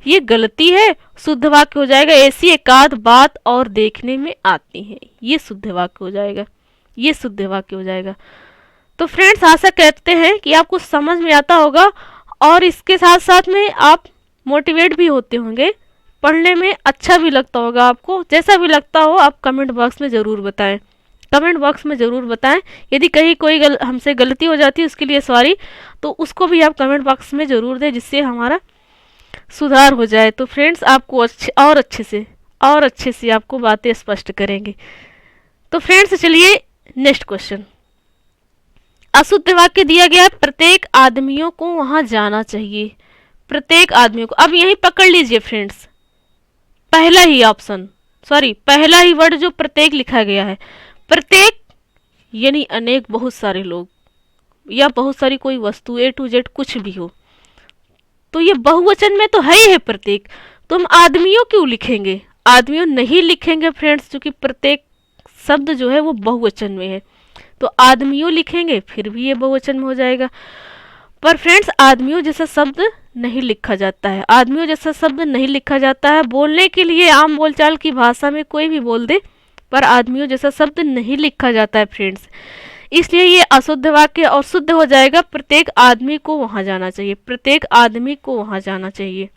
ये गलती है। शुद्ध वाक्य हो जाएगा ऐसी एकाध बात और देखने में आती है, ये शुद्ध वाक्य हो जाएगा, ये शुद्ध वाक्य हो जाएगा। तो फ्रेंड्स आशा करते हैं कि आपको समझ में आता होगा और इसके साथ साथ में आप मोटिवेट भी होते होंगे, पढ़ने में अच्छा भी लगता होगा आपको। जैसा भी लगता हो आप कमेंट बॉक्स में ज़रूर बताएं, कमेंट बॉक्स में ज़रूर बताएं। यदि कहीं कोई हमसे गलती हो जाती है उसके लिए सॉरी, तो उसको भी आप कमेंट बॉक्स में ज़रूर दें जिससे हमारा सुधार हो जाए। तो फ्रेंड्स आपको अच्छे से आपको बातें स्पष्ट करेंगे। तो फ्रेंड्स चलिए नेक्स्ट क्वेश्चन, अशुद्ध वाक्य दिया गया प्रत्येक आदमियों को वहां जाना चाहिए। प्रत्येक आदमियों को, अब यहीं पकड़ लीजिए फ्रेंड्स, पहला ही ऑप्शन, सॉरी पहला ही वर्ड जो प्रत्येक लिखा गया है, प्रत्येक यानी अनेक, बहुत सारे लोग या बहुत सारी कोई वस्तु, ए टू जेड कुछ भी हो, तो ये बहुवचन में तो है ही है प्रत्येक, तो हम आदमियों क्यों लिखेंगे? आदमियों नहीं लिखेंगे फ्रेंड्स, क्योंकि प्रत्येक शब्द जो है वो बहुवचन में है, तो आदमियों लिखेंगे फिर भी ये बहुवचन में हो जाएगा। पर फ्रेंड्स आदमियों जैसा शब्द नहीं लिखा जाता है, आदमियों जैसा शब्द नहीं लिखा जाता है। बोलने के लिए आम बोलचाल की भाषा में कोई भी बोल दे, पर आदमियों जैसा शब्द नहीं लिखा जाता है फ्रेंड्स, इसलिए ये अशुद्ध वाक्य और शुद्ध हो जाएगा प्रत्येक आदमी को वहां जाना चाहिए, प्रत्येक आदमी को वहां जाना चाहिए,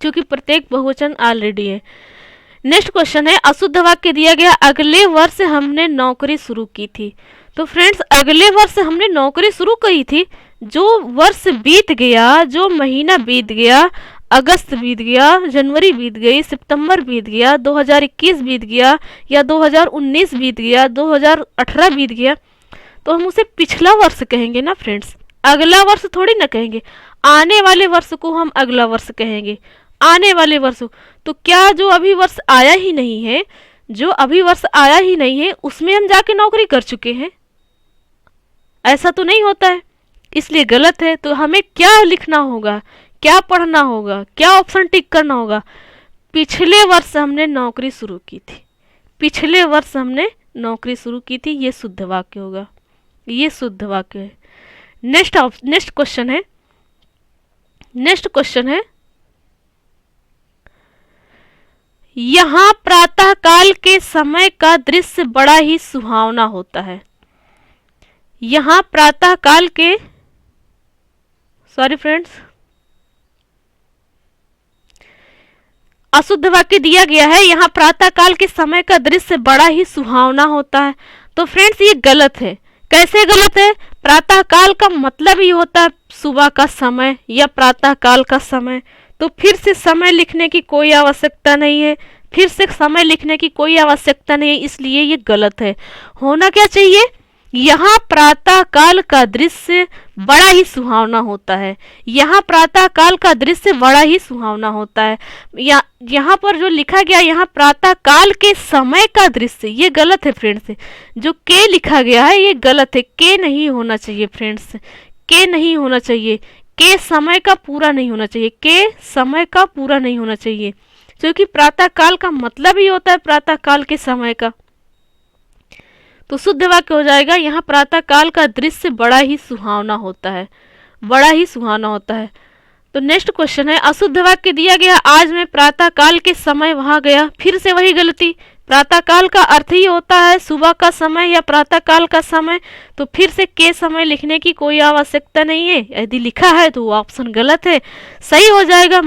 क्योंकि प्रत्येक बहुवचन ऑलरेडी है। नेक्स्ट क्वेश्चन है, अशुद्ध वाक्य दिया गया अगले वर्ष हमने नौकरी शुरू की थी। तो फ्रेंड्स अगले वर्ष हमने नौकरी शुरू की थी, जो वर्ष बीत गया, जो महीना बीत गया, अगस्त बीत गया, जनवरी बीत गई, सितंबर बीत गया, 2021 बीत गया या 2019 बीत गया, 2018 बीत गया, तो हम उसे पिछला वर्ष कहेंगे ना फ्रेंड्स, अगला वर्ष थोड़ी ना कहेंगे। आने वाले वर्ष को हम अगला वर्ष कहेंगे, आने वाले वर्ष। तो क्या जो अभी वर्ष आया ही नहीं है, जो अभी वर्ष आया ही नहीं है उसमें हम जाके नौकरी कर चुके हैं? ऐसा तो नहीं होता है, इसलिए गलत है। तो हमें क्या लिखना होगा, क्या पढ़ना होगा, क्या ऑप्शन टिक करना होगा? पिछले वर्ष हमने नौकरी शुरू की थी, पिछले वर्ष हमने नौकरी शुरू की थी, ये शुद्ध वाक्य होगा, ये शुद्ध वाक्य है। नेक्स्ट क्वेश्चन है, नेक्स्ट क्वेश्चन है, यहाँ प्रातः काल के समय का दृश्य बड़ा ही सुहावना होता है। यहाँ प्रातः काल के, सॉरी फ्रेंड्स, अशुद्ध वाक्य दिया गया है यहाँ प्रातः काल के समय का दृश्य बड़ा ही सुहावना होता है। तो फ्रेंड्स ये गलत है। कैसे गलत है? प्रातः काल का मतलब ही होता है सुबह का समय या प्रातः काल का समय, तो फिर से समय लिखने की कोई आवश्यकता नहीं है, फिर से समय लिखने की कोई आवश्यकता नहीं है, इसलिए ये गलत है। होना क्या चाहिए? यहाँ प्रातः काल का दृश्य बड़ा ही सुहावना होता है। यहाँ प्रातः काल का दृश्य बड़ा ही सुहावना होता है। यहाँ पर जो लिखा गया, यहाँ प्रातः काल के समय का दृश्य, ये गलत है फ्रेंड्स। जो के लिखा गया है ये गलत है, के नहीं होना चाहिए फ्रेंड्स, के नहीं होना चाहिए, के समय का पूरा नहीं होना चाहिए, के समय का पूरा नहीं होना चाहिए, क्योंकि प्रातः काल का मतलब ही होता है प्रातः काल के समय का। तो शुद्ध वाक्य हो जाएगा, यहाँ प्रातः काल का दृश्य बड़ा ही सुहावना होता है, बड़ा ही सुहावना होता है। तो नेक्स्ट क्वेश्चन है, अशुद्ध वाक्य दिया गया, आज मैं प्रातः काल के समय वहां गया, फिर से वही गलती। प्रातः काल का अर्थ ही होता है सुबह का समय या प्रातः काल का समय, तो फिर से के समय लिखने की कोई आवश्यकता नहीं है। यदि लिखा है तो वो ऑप्शन गलत है। सही हो जाएगा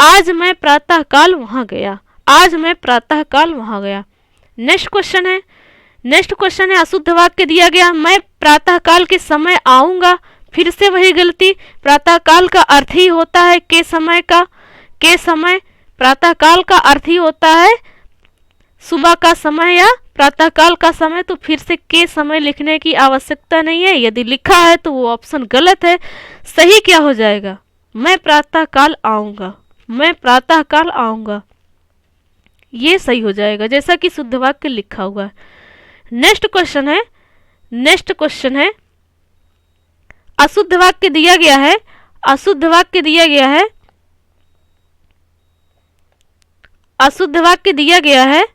आज मैं प्रातः काल वहां गया, आज मैं प्रातः काल वहां गया। नेक्स्ट क्वेश्चन है, अशुद्ध वाक्य दिया गया, मैं प्रातः काल के समय आऊंगा, फिर से वही गलती। प्रातः काल का अर्थ ही होता है के समय का, के समय, प्रातः काल का अर्थ ही होता है सुबह का समय या प्रातः काल का समय, तो फिर से के समय लिखने की आवश्यकता नहीं है। यदि लिखा है तो वो ऑप्शन गलत है। सही क्या हो जाएगा, मैं प्रातः काल आऊंगा, मैं प्रातः काल आऊंगा, ये सही हो जाएगा जैसा कि शुद्ध वाक्य लिखा हुआ है। नेक्स्ट क्वेश्चन है, अशुद्ध वाक्य दिया गया है, अशुद्ध वाक्य दिया गया है, अशुद्ध वाक्य दिया गया है,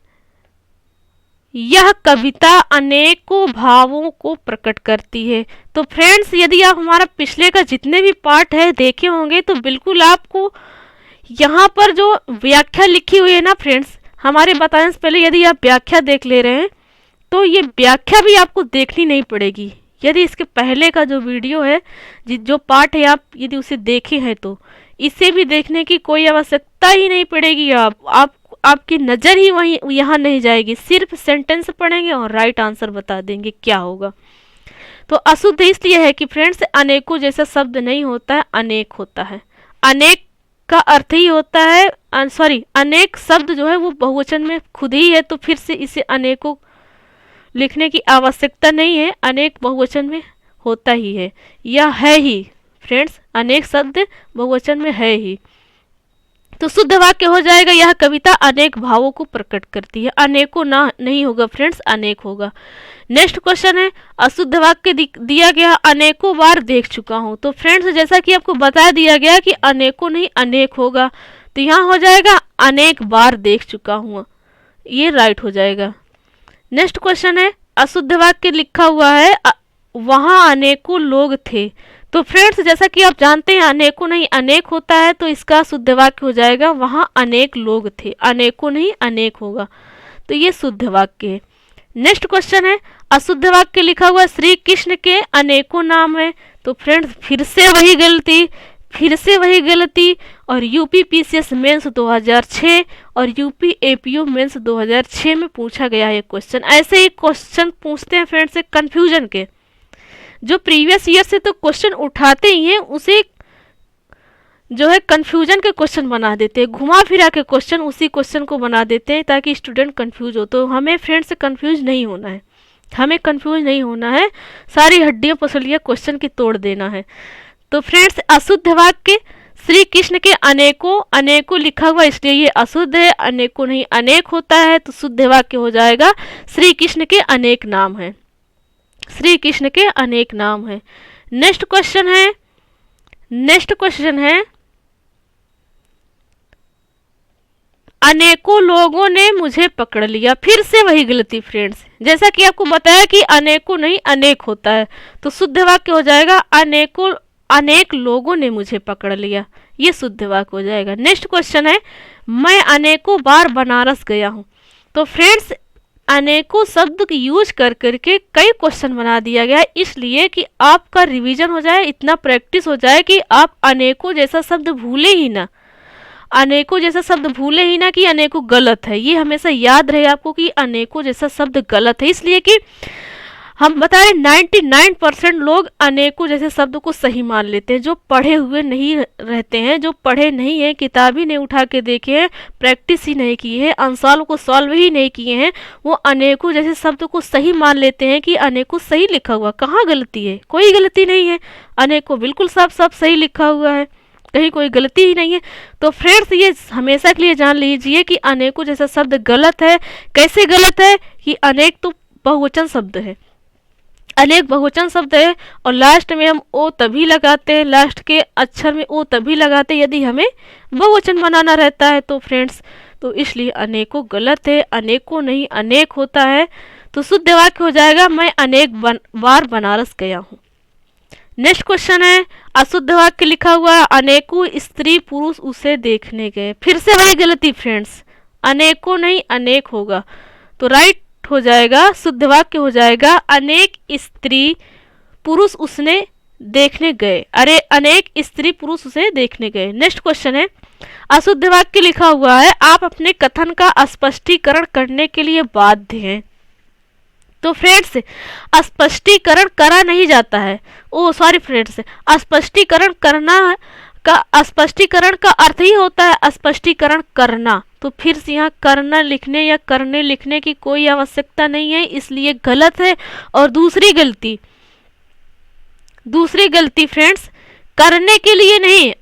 यह कविता अनेकों भावों को प्रकट करती है। तो फ्रेंड्स, यदि आप हमारा पिछले का जितने भी पार्ट है देखे होंगे तो बिल्कुल आपको यहाँ पर जो व्याख्या लिखी हुई है ना फ्रेंड्स, हमारे बताने से पहले यदि आप व्याख्या देख ले रहे हैं तो ये व्याख्या भी आपको देखनी नहीं पड़ेगी। यदि इसके पहले का जो वीडियो है, जो पार्ट है, आप यदि उसे देखे हैं तो इसे भी देखने की कोई आवश्यकता ही नहीं पड़ेगी। आपकी नज़र ही वहीं यहाँ नहीं जाएगी, सिर्फ सेंटेंस पढ़ेंगे और राइट आंसर बता देंगे क्या होगा। तो अशुद्ध इसलिए है कि फ्रेंड्स अनेकों जैसा शब्द नहीं होता है, अनेक होता है। अनेक का अर्थ ही होता है, अनेक शब्द जो है वो बहुवचन में खुद ही है, तो फिर से इसे अनेकों लिखने की आवश्यकता नहीं है, अनेक बहुवचन में होता ही है, यह है ही फ्रेंड्स, अनेक शब्द बहुवचन में है ही। तो शुद्ध वाक्य हो जाएगा, यह कविता अनेक भावों को प्रकट करती है। अनेकों ना नहीं होगा फ्रेंड्स, अनेक होगा। नेक्स्ट क्वेश्चन है, अशुद्ध वाक्य दिया गया, अनेकों बार देख चुका हूं। तो फ्रेंड्स, जैसा कि आपको बता दिया गया कि अनेकों नहीं अनेक होगा, तो यहाँ हो जाएगा अनेक बार देख चुका हूँ, ये राइट हो जाएगा। नेक्स्ट क्वेश्चन है, अशुद्ध वाक्य लिखा हुआ है, वहां अनेकों लोग थे। तो फ्रेंड्स, जैसा कि आप जानते हैं अनेकों नहीं अनेक होता है, तो इसका शुद्ध वाक्य हो जाएगा, वहां अनेक लोग थे, अनेकों नहीं अनेक होगा, तो ये शुद्ध वाक्य है। नेक्स्ट क्वेश्चन है, अशुद्ध वाक्य लिखा हुआ, श्री कृष्ण के अनेकों नाम है। तो फ्रेंड्स, फिर से वही गलती और यूपी पीसीएस मेंस 2006 और यूपी एपीओ मेंस 2006 में पूछा गया है क्वेश्चन। ऐसे ही क्वेश्चन पूछते हैं फ्रेंड्स से कंफ्यूजन के, जो प्रीवियस ईयर से तो क्वेश्चन उठाते ही हैं, उसे जो है कंफ्यूजन के क्वेश्चन बना देते हैं, घुमा फिरा के क्वेश्चन उसी क्वेश्चन को बना देते हैं ताकि स्टूडेंट कंफ्यूज हो। तो हमें फ्रेंड्स कंफ्यूज नहीं होना है, हमें कंफ्यूज नहीं होना है, सारी हड्डियां पसलियां क्वेश्चन की तोड़ देना है। तो फ्रेंड्स, अशुद्ध वाक्य श्री कृष्ण के अनेकों लिखा हुआ इसलिए ये अशुद्ध है, अनेकों नहीं अनेक होता है, तो शुद्ध वाक्य हो जाएगा, श्री कृष्ण के अनेक नाम है, श्री कृष्ण के अनेक नाम है। नेक्स्ट क्वेश्चन है, अनेकों लोगों ने मुझे पकड़ लिया। फिर से वही गलती फ्रेंड्स, जैसा कि आपको बताया कि अनेकों नहीं अनेक होता है, तो शुद्ध वाक्य हो जाएगा, अनेक लोगों ने मुझे पकड़ लिया, ये शुद्ध वाक्य हो जाएगा। नेक्स्ट क्वेश्चन है, मैं अनेकों बार बनारस गया हूँ। तो फ्रेंड्स, अनेकों शब्द की यूज कर करके कई क्वेश्चन बना दिया गया है, इसलिए कि आपका रिवीजन हो जाए, इतना प्रैक्टिस हो जाए कि आप अनेकों जैसा शब्द भूले ही ना, अनेकों जैसा शब्द भूले ही ना कि अनेकों गलत है। ये हमेशा याद रहे आपको कि अनेकों जैसा शब्द गलत है, इसलिए कि हम बता रहे 99% लोग अनेकों जैसे शब्द को सही मान लेते हैं, जो पढ़े हुए नहीं रहते हैं, जो पढ़े नहीं हैं, किताब ही नहीं उठा के देखे हैं, प्रैक्टिस ही नहीं की है, अंशाल को सॉल्व ही नहीं किए हैं, वो अनेकों जैसे शब्द को सही मान लेते हैं कि अनेकों सही लिखा हुआ। कहाँ गलती है? कोई गलती नहीं है, अनेकों बिल्कुल साफ साफ सही लिखा हुआ है, कहीं कोई गलती ही नहीं है। तो फ्रेंड्स ये हमेशा के लिए जान लीजिए कि अनेकों जैसा शब्द गलत है। कैसे गलत है? कि अनेक तो बहुवचन शब्द है, अनेक बहुवचन शब्द है, और लास्ट में हम ओ तभी लगाते हैं, लास्ट के अक्षर में ओ तभी लगाते हैं यदि हमें बहुवचन बनाना रहता है। तो फ्रेंड्स तो इसलिए अनेकों गलत है, अनेकों नहीं अनेक होता है। तो शुद्ध वाक्य हो जाएगा मैं अनेक बार बनारस गया हूँ। नेक्स्ट क्वेश्चन है, अशुद्ध वाक्य लिखा हुआ है अनेकों स्त्री पुरुष उसे देखने गए। फिर से वही गलती फ्रेंड्स, अनेकों नहीं अनेक होगा। तो राइट हो जाएगा, शुद्ध वाक्य हो जाएगा अनेक स्त्री पुरुष उसने देखने गए। अरे अनेक स्त्री पुरुष उसे देखने गए। नेक्स्ट क्वेश्चन है, अशुद्ध वाक्य लिखा हुआ है आप अपने कथन का स्पष्टीकरण करने के लिए बाध्य हैं। तो फ्रेंड्स स्पष्टीकरण करा नहीं जाता है, ओ सॉरी फ्रेंड्स, स्पष्टीकरण करना का स्पष्टीकरण का अर्थ ही होता है स्पष्टीकरण करना। तो फिर से यहाँ करना लिखने या करने लिखने की कोई आवश्यकता नहीं है, इसलिए गलत है। और दूसरी गलती फ्रेंड्स, करने के लिए नहीं,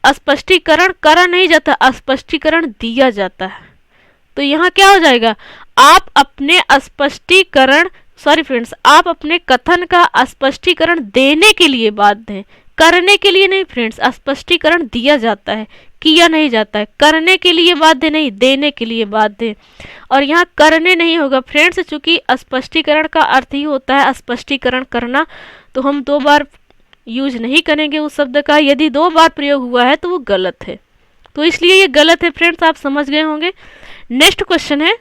स्पष्टीकरण करा नहीं जाता, स्पष्टीकरण दिया जाता है। तो यहाँ क्या हो जाएगा, आप अपने स्पष्टीकरण सॉरी फ्रेंड्स, आप अपने कथन का स्पष्टीकरण देने के लिए बाध्य हैं, करने के लिए नहीं फ्रेंड्स। स्पष्टीकरण दिया जाता है, किया नहीं जाता है। करने के लिए बाध्य नहीं, देने के लिए बाध्य। और यहाँ करने नहीं होगा फ्रेंड्स, चूंकि स्पष्टीकरण का अर्थ ही होता है स्पष्टीकरण करना, तो हम 2 बार यूज नहीं करेंगे उस शब्द का। यदि 2 बार प्रयोग हुआ है तो वो गलत है, तो इसलिए ये गलत है फ्रेंड्स, आप समझ गए होंगे। नेक्स्ट क्वेश्चन है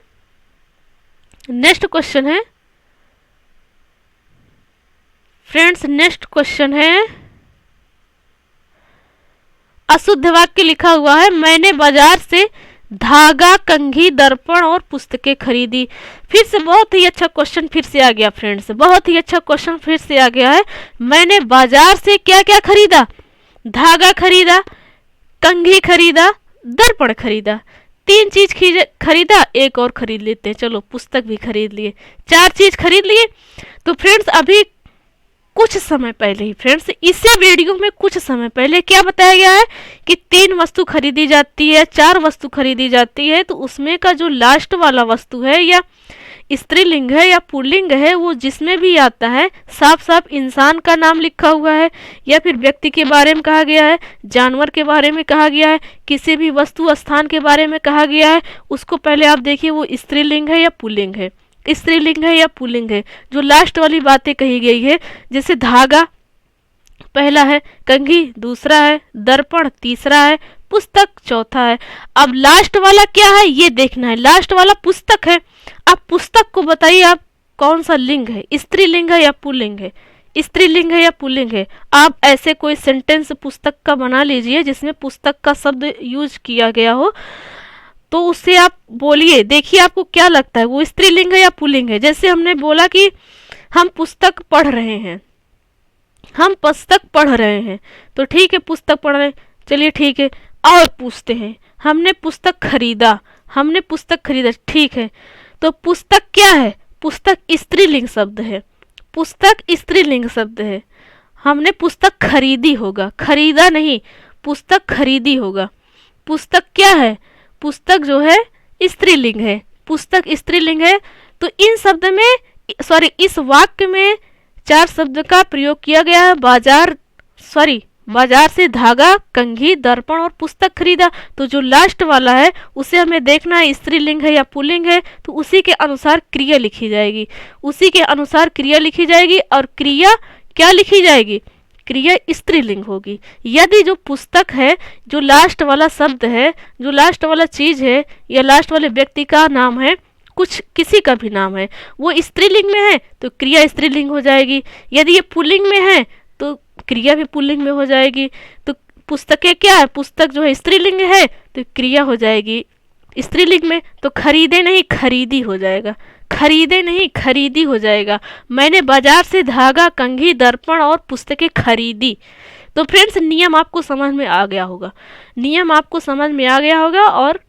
फ्रेंड्स, नेक्स्ट क्वेश्चन है अशुद्ध वाक्य लिखा हुआ है मैंने बाजार से धागा, कंघी, दर्पण और पुस्तकें खरीदी। फिर से बहुत ही अच्छा क्वेश्चन फिर से आ गया फ्रेंड्स, बहुत ही अच्छा क्वेश्चन फिर से आ गया है। मैंने बाजार से क्या क्या खरीदा? धागा खरीदा, कंघी खरीदा, दर्पण खरीदा। 3 चीज खरीदा, एक और खरीद लेते हैं, चलो पुस्तक भी खरीद लिए, 4 चीज खरीद लिए। तो फ्रेंड्स अभी कुछ समय पहले ही फ्रेंड्स, इसी वीडियो में कुछ समय पहले क्या बताया गया है कि 3 वस्तु खरीदी जाती है, 4 वस्तु खरीदी जाती है, तो उसमें का जो लास्ट वाला वस्तु है या स्त्रीलिंग है या पुल्लिंग है, वो जिसमें भी आता है साफ साफ इंसान का नाम लिखा हुआ है, या फिर व्यक्ति के बारे में कहा गया है, जानवर के बारे में कहा गया है, किसी भी वस्तु स्थान के बारे में कहा गया है, उसको पहले आप देखिए वो स्त्रीलिंग है या पुल्लिंग है, स्त्रीलिंग है या पुल्लिंग है। जो लास्ट वाली बातें कही गई है, जैसे धागा पहला है, कंघी दूसरा है, दर्पण तीसरा है, पुस्तक चौथा है। अब लास्ट वाला क्या है ये देखना है, लास्ट वाला पुस्तक है। अब पुस्तक को बताइए आप कौन सा लिंग है, स्त्रीलिंग है या पुल्लिंग है, स्त्रीलिंग है या पुल्लिंग है। आप ऐसे कोई सेंटेंस पुस्तक का बना लीजिए जिसमें पुस्तक का शब्द यूज किया गया हो, तो उससे आप बोलिए, देखिए आपको क्या लगता है वो स्त्रीलिंग है या पुल्लिंग है। जैसे हमने बोला कि हम पुस्तक पढ़ रहे हैं, हम पुस्तक पढ़ रहे हैं, तो ठीक है पुस्तक पढ़ रहे हैं, चलिए ठीक है। और पूछते हैं हमने पुस्तक खरीदा, हमने पुस्तक खरीदा, ठीक है। तो पुस्तक क्या है? पुस्तक स्त्रीलिंग शब्द है, पुस्तक स्त्रीलिंग शब्द है। हमने पुस्तक खरीदी होगा, खरीदा नहीं, पुस्तक खरीदी होगा। पुस्तक क्या है? पुस्तक जो है स्त्रीलिंग है, पुस्तक स्त्रीलिंग है। तो इन शब्द में सॉरी इस वाक्य में 4 शब्द का प्रयोग किया गया है। बाजार से धागा, कंघी, दर्पण और पुस्तक खरीदा। तो जो लास्ट वाला है उसे हमें देखना है स्त्रीलिंग है या पुल्लिंग है, तो उसी के अनुसार क्रिया लिखी जाएगी, उसी के अनुसार क्रिया लिखी जाएगी। और क्रिया क्या लिखी जाएगी? क्रिया स्त्रीलिंग होगी। यदि जो पुस्तक है, जो लास्ट वाला शब्द है, जो लास्ट वाला चीज है या लास्ट वाले व्यक्ति का नाम है, कुछ किसी का भी नाम है, वो स्त्रीलिंग में है तो क्रिया स्त्रीलिंग हो जाएगी। यदि ये पुल्लिंग में है तो क्रिया भी पुल्लिंग में हो जाएगी। तो पुस्तकें क्या है? पुस्तक जो है स्त्रीलिंग है तो क्रिया हो जाएगी स्त्रीलिंग में। तो खरीदे नहीं खरीदी हो जाएगा, खरीदे नहीं, खरीदी हो जाएगा। मैंने बाजार से धागा, कंघी, दर्पण और पुस्तकें खरीदी। तो फ्रेंड्स नियम आपको समझ में आ गया होगा, नियम आपको समझ में आ गया होगा और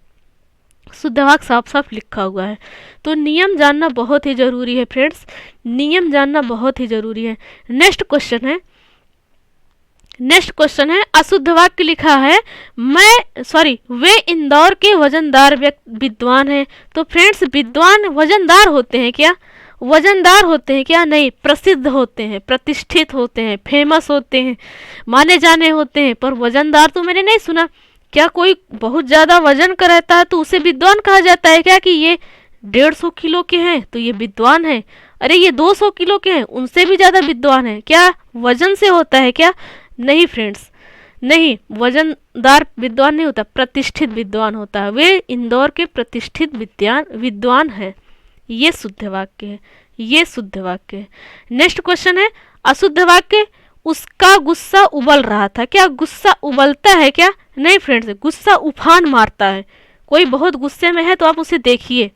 शुद्ध वाक्य साफ साफ लिखा हुआ है। तो नियम जानना बहुत ही ज़रूरी है फ्रेंड्स, नियम जानना बहुत ही ज़रूरी है। नेक्स्ट क्वेश्चन है अशुद्ध वाक्य लिखा है वे इंदौर के वजनदार विद्वान हैं। तो फ्रेंड्स विद्वान वजनदार होते हैं क्या? वजनदार होते हैं क्या? नहीं, प्रसिद्ध होते हैं, प्रतिष्ठित होते हैं, फेमस होते हैं, माने जाने होते हैं। पर वजनदार तो मैंने नहीं सुना। क्या कोई बहुत ज़्यादा वजन का रहता है तो उसे विद्वान कहा जाता है क्या? कि ये 150 किलो के हैं तो ये विद्वान है, अरे ये 200 किलो के हैं उनसे भी ज़्यादा विद्वान है। क्या वजन से होता है क्या? नहीं फ्रेंड्स, नहीं, वजनदार विद्वान नहीं होता, प्रतिष्ठित विद्वान होता है। वे इंदौर के प्रतिष्ठित विद्वान है। ये शुद्ध वाक्य है, ये शुद्ध वाक्य है। नेक्स्ट क्वेश्चन है अशुद्ध वाक्य उसका गुस्सा उबल रहा था। क्या गुस्सा उबलता है क्या? नहीं फ्रेंड्स, गुस्सा उफान मारता है। कोई बहुत गुस्से में है तो आप उसे देखिए,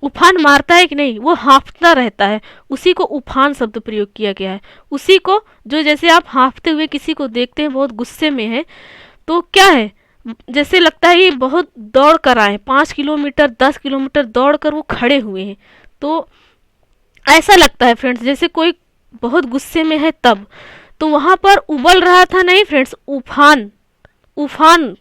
उफान मारता है कि नहीं, वो हाँफता रहता है, उसी को उफान शब्द प्रयोग किया गया है। उसी को जो जैसे आप हाँफते हुए किसी को देखते हैं बहुत गुस्से में है तो क्या है, जैसे लगता है ये बहुत दौड़ कर आए, 5 किलोमीटर 10 किलोमीटर दौड़ कर वो खड़े हुए हैं, तो ऐसा लगता है फ्रेंड्स जैसे कोई बहुत गुस्से में है तब। तो वहाँ पर उबल रहा था नहीं फ्रेंड्स, उफान, उफान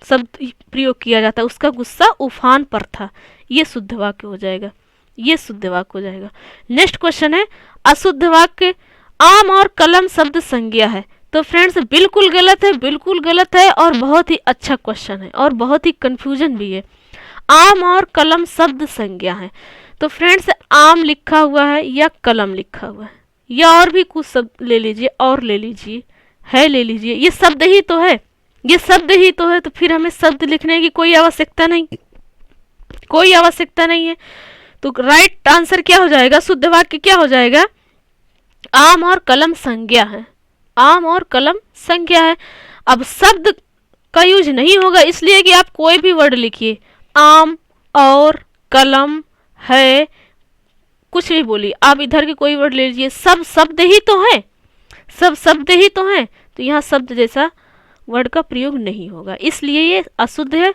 शब्द प्रयोग किया जाता है, उसका गुस्सा उफान पर था। ये शुद्ध वाक्य हो जाएगा, ये शुद्ध वाक्य हो जाएगा। नेक्स्ट क्वेश्चन है अशुद्ध वाक्य आम और कलम शब्द संज्ञा है। तो फ्रेंड्स बिल्कुल गलत है, बिल्कुल गलत है और बहुत ही अच्छा क्वेश्चन है और बहुत ही कंफ्यूजन भी है। आम और कलम शब्द संज्ञा है। तो फ्रेंड्स आम लिखा हुआ है या कलम लिखा हुआ है या और भी कुछ शब्द ले लीजिए, और ले लीजिए, है ले लीजिए, ये शब्द ही तो है, ये शब्द ही तो है। तो फिर हमें शब्द लिखने की कोई आवश्यकता नहीं, कोई आवश्यकता नहीं है। तो राइट आंसर क्या हो जाएगा, शुद्ध वाक्य क्या हो जाएगा, आम और कलम संज्ञा है, आम और कलम संज्ञा है। अब शब्द का यूज नहीं होगा इसलिए कि आप कोई भी वर्ड लिखिए, आम और कलम है, कुछ भी बोलिए, आप इधर के कोई वर्ड ले लीजिए, सब शब्द ही तो है, सब शब्द ही तो है। तो यहाँ शब्द जैसा वर्ड का प्रयोग नहीं होगा, इसलिए ये अशुद्ध है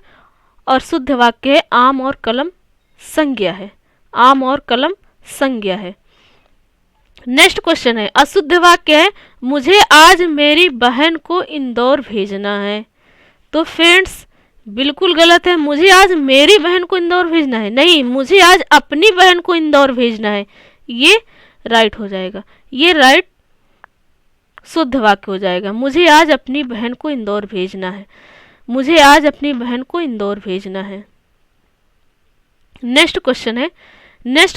और शुद्ध वाक्य है आम और कलम संज्ञा है, आम और कलम संज्ञा है। नेक्स्ट क्वेश्चन है अशुद्ध वाक्य है मुझे आज मेरी बहन को इंदौर भेजना है। तो फ्रेंड्स बिल्कुल गलत है, मुझे आज मेरी बहन को इंदौर भेजना है, नहीं, मुझे आज अपनी बहन को इंदौर भेजना है। ये राइट हो जाएगा, ये राइट शुद्ध वाक्य हो जाएगा। मुझे आज अपनी बहन को इंदौर भेजना है, मुझे आज अपनी बहन को इंदौर भेजना है। नेक्स्ट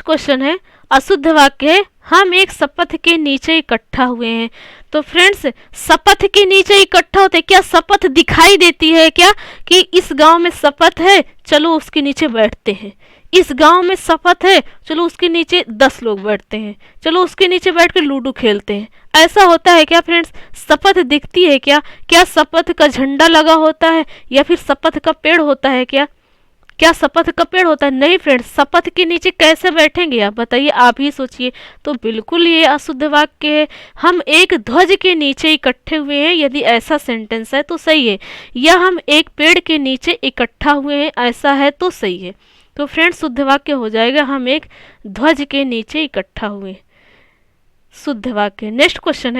क्वेश्चन है अशुद्ध वाक्य है हम एक शपथ के नीचे इकट्ठा हुए हैं। तो फ्रेंड्स शपथ के नीचे इकट्ठा होते, क्या शपथ दिखाई देती है क्या कि इस गांव में शपथ है चलो उसके नीचे बैठते हैं, इस गांव में शपथ है चलो उसके नीचे 10 लोग बैठते हैं, चलो उसके नीचे बैठ कर लूडो खेलते हैं, ऐसा होता है क्या फ्रेंड्स? शपथ दिखती है क्या? क्या शपथ का झंडा लगा होता है या फिर शपथ का पेड़ होता है क्या? क्या शपथ का पेड़ होता है? नहीं फ्रेंड्स, शपथ के नीचे कैसे बैठेंगे आप बताइए, आप ही सोचिए। तो बिल्कुल ये अशुद्ध वाक्य है, हम एक ध्वज के नीचे इकट्ठे हुए हैं, यदि ऐसा सेंटेंस है तो सही है, या हम एक पेड़ के नीचे इकट्ठा हुए हैं ऐसा है तो सही है। तो फ्रेंड्स शुद्ध वाक्य हो जाएगा हम एक ध्वज के नीचे इकट्ठा हुए, शुद्ध वाक्य। नेक्स्ट क्वेश्चन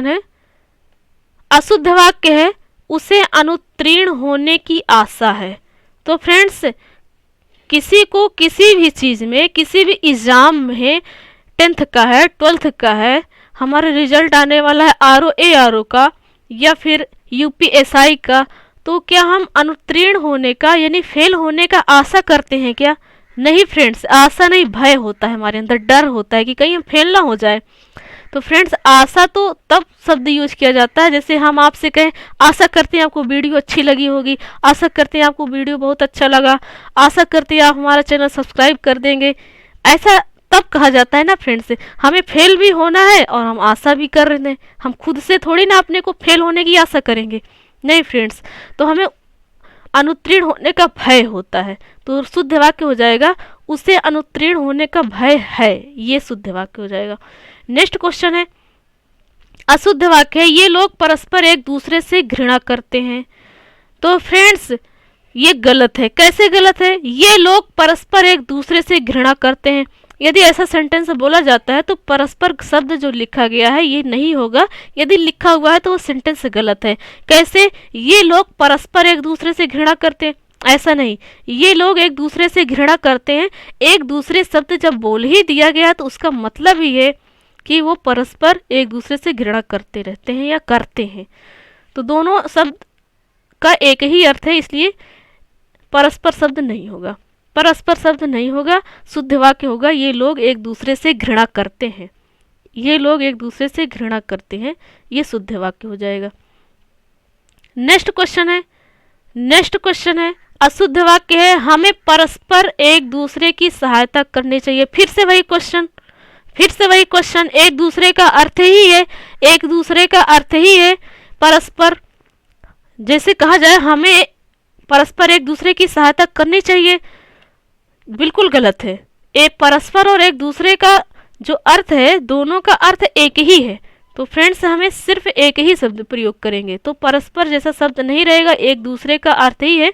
है अशुद्ध वाक्य है उसे अनुत्तीर्ण होने की आशा है। तो फ्रेंड्स किसी को किसी भी चीज़ में, किसी भी एग्जाम में, 10th का है, 12th का है, हमारा रिजल्ट आने वाला है RO का या फिर UPSI का, तो क्या हम अनुत्तीर्ण होने का यानी फेल होने का आशा करते हैं क्या? नहीं फ्रेंड्स, आशा नहीं, भय होता है हमारे अंदर, डर होता है कि कहीं हम फेल ना हो जाए। तो फ्रेंड्स आशा तो तब शब्द यूज किया जाता है जैसे हम आपसे कहें आशा करते हैं आपको वीडियो अच्छी लगी होगी, आशा करते हैं आपको वीडियो बहुत अच्छा लगा, आशा करते हैं आप हमारा चैनल सब्सक्राइब कर देंगे, ऐसा तब कहा जाता है ना फ्रेंड्स। हमें फेल भी होना है और हम आशा भी कर रहे हैं, हम खुद से थोड़ी ना अपने को फेल होने की आशा करेंगे, नहीं फ्रेंड्स। तो हमें अनुत्तीर्ण होने का भय होता है। तो शुद्ध वाक्य हो जाएगा उसे अनुत्तीर्ण होने का भय है, ये शुद्ध वाक्य हो जाएगा। नेक्स्ट क्वेश्चन है अशुद्ध वाक्य है ये लोग परस्पर एक दूसरे से घृणा करते हैं। तो फ्रेंड्स ये गलत है। कैसे गलत है? ये लोग परस्पर एक दूसरे से घृणा करते हैं। यदि ऐसा सेंटेंस बोला जाता है तो परस्पर शब्द जो लिखा गया है ये नहीं होगा। यदि लिखा हुआ है तो वो सेंटेंस गलत है। कैसे? ये लोग परस्पर एक दूसरे से घृणा करते हैं, ऐसा नहीं। ये लोग एक दूसरे से घृणा करते हैं, एक दूसरे शब्द जब बोल ही दिया गया तो उसका मतलब ही है कि वो परस्पर एक दूसरे से घृणा करते रहते हैं या करते हैं। तो दोनों शब्द का एक ही अर्थ है, इसलिए परस्पर शब्द नहीं होगा। परस्पर शब्द नहीं होगा, शुद्ध वाक्य होगा ये लोग एक दूसरे से घृणा करते हैं। ये लोग एक दूसरे से घृणा करते हैं, ये शुद्ध वाक्य हो जाएगा। नेक्स्ट क्वेश्चन है अशुद्ध वाक्य है हमें परस्पर एक दूसरे की सहायता करनी चाहिए। फिर से वही क्वेश्चन, एक दूसरे का अर्थ ही है, एक दूसरे का अर्थ ही है परस्पर। जैसे कहा जाए हमें परस्पर एक दूसरे की सहायता करनी चाहिए, बिल्कुल गलत है। एक परस्पर और एक दूसरे का जो अर्थ है दोनों का अर्थ एक ही है। तो फ्रेंड्स हमें सिर्फ एक ही शब्द प्रयोग करेंगे, तो परस्पर जैसा शब्द नहीं रहेगा। एक दूसरे का अर्थ ही है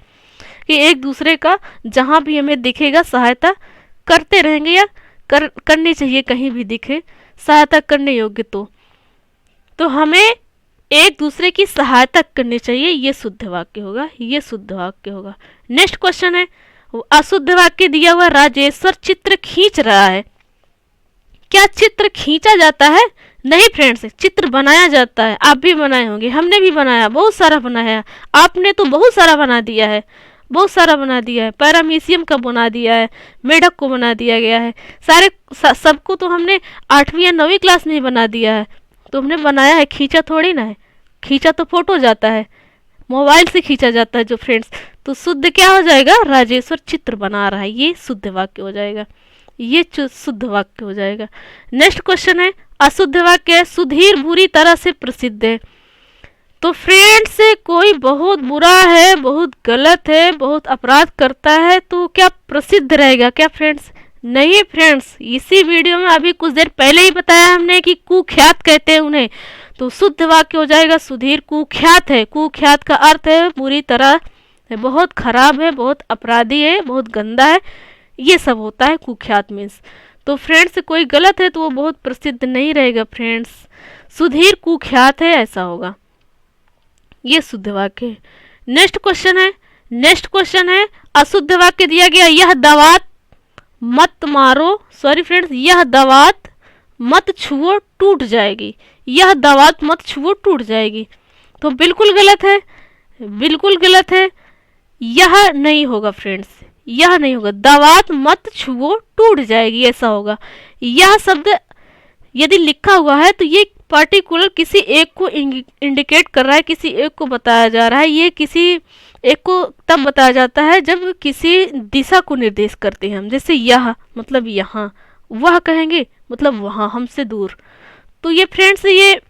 कि एक दूसरे का जहाँ भी हमें दिखेगा सहायता करते रहेंगे या करनी चाहिए, कहीं भी दिखे सहायता करने योग्य तो हमें एक दूसरे की सहायता करनी चाहिए, ये शुद्ध वाक्य होगा, ये शुद्ध वाक्य होगा। नेक्स्ट क्वेश्चन है अशुद्ध वाक्य दिया हुआ राजेश्वर चित्र खींच रहा है। क्या चित्र खींचा जाता है? नहीं फ्रेंड्स, चित्र बनाया जाता है। आप भी बनाए होंगे, हमने भी बनाया, बहुत सारा बनाया। आपने तो बहुत सारा बना दिया है, बहुत सारा बना दिया है। पैरामीशियम का बना दिया है, मेढक को बना दिया गया है, सबको तो हमने 8वीं या 9वीं क्लास में ही बना दिया है। तो हमने बनाया है, खींचा थोड़ी ना है। खींचा तो फोटो जाता है, मोबाइल से खींचा जाता है जो फ्रेंड्स। तो शुद्ध क्या हो जाएगा? राजेश्वर चित्र बना रहा है, ये शुद्ध वाक्य हो जाएगा, ये शुद्ध वाक्य हो जाएगा। नेक्स्ट क्वेश्चन है अशुद्ध वाक्य है सुधीर बुरी तरह से प्रसिद्ध है। तो फ्रेंड्स कोई बहुत बुरा है, बहुत गलत है, बहुत अपराध करता है तो क्या प्रसिद्ध रहेगा क्या फ्रेंड्स? नहीं फ्रेंड्स, इसी वीडियो में अभी कुछ देर पहले ही बताया हमने कि कुख्यात कहते हैं उन्हें। तो शुद्ध वाक्य हो जाएगा सुधीर कुख्यात है। कुख्यात का अर्थ है बुरी तरह, बहुत खराब है, बहुत अपराधी है, बहुत गंदा है, ये सब होता है कुख्यात मीन्स। तो फ्रेंड्स कोई गलत है तो वो बहुत प्रसिद्ध नहीं रहेगा फ्रेंड्स। सुधीर कुख्यात है ऐसा होगा, ये शुद्ध वाक्य है। नेक्स्ट क्वेश्चन है अशुद्ध वाक्य दिया गया यह दवात मत मारो, सॉरी फ्रेंड्स, यह दवात मत छुओ टूट जाएगी। यह दवात मत छुओ टूट जाएगी, तो बिल्कुल गलत है, बिल्कुल गलत है। यह नहीं होगा फ्रेंड्स, यह नहीं होगा। दवात मत छुओ टूट जाएगी ऐसा होगा। यह शब्द यदि लिखा हुआ है तो ये पर्टिकुलर किसी एक को इंडिकेट कर रहा है, किसी एक को बताया जा रहा है। ये किसी एक को तब बताया जाता है जब किसी दिशा को निर्देश करते हैं हम। जैसे यह मतलब यहाँ, वह कहेंगे मतलब वहाँ, हमसे दूर। तो ये फ्रेंड्स ये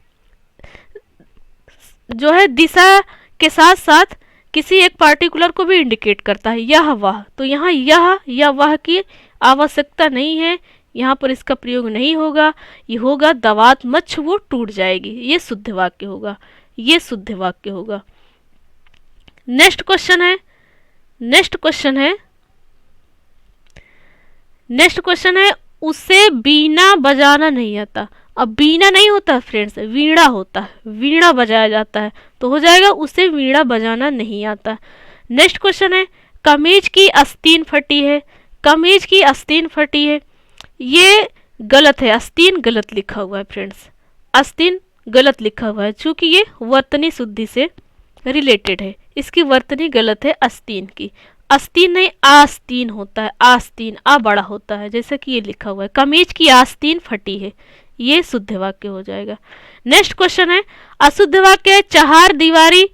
जो है दिशा के साथ साथ किसी एक पार्टिकुलर को भी इंडिकेट करता है, यह वह। तो यहाँ यह या वह की आवश्यकता नहीं है, यहाँ पर इसका प्रयोग नहीं होगा। ये होगा दवात मत छुओ टूट जाएगी, ये शुद्ध वाक्य होगा, ये शुद्ध वाक्य होगा। नेक्स्ट क्वेश्चन है उसे बीना बजाना नहीं आता। अब बीना नहीं होता फ्रेंड्स, वीणा होता है, वीणा बजाया जाता है। तो हो जाएगा उसे वीणा बजाना नहीं आता। नेक्स्ट क्वेश्चन है कमीज की आस्तीन फटी है। कमीज की आस्तीन फटी है, ये गलत है। आस्तीन गलत लिखा हुआ है फ्रेंड्स, आस्तीन गलत लिखा हुआ है, चूंकि ये वर्तनी शुद्धि से रिलेटेड है। इसकी वर्तनी गलत है आस्तीन की। आस्तीन नहीं आस्तीन होता है, आस्तीन आ बड़ा होता है, जैसे कि ये लिखा हुआ है कमीज की आस्तीन फटी है, ये शुद्ध वाक्य हो जाएगा। नेक्स्ट क्वेश्चन है अशुद्ध वाक्य है चार दीवारी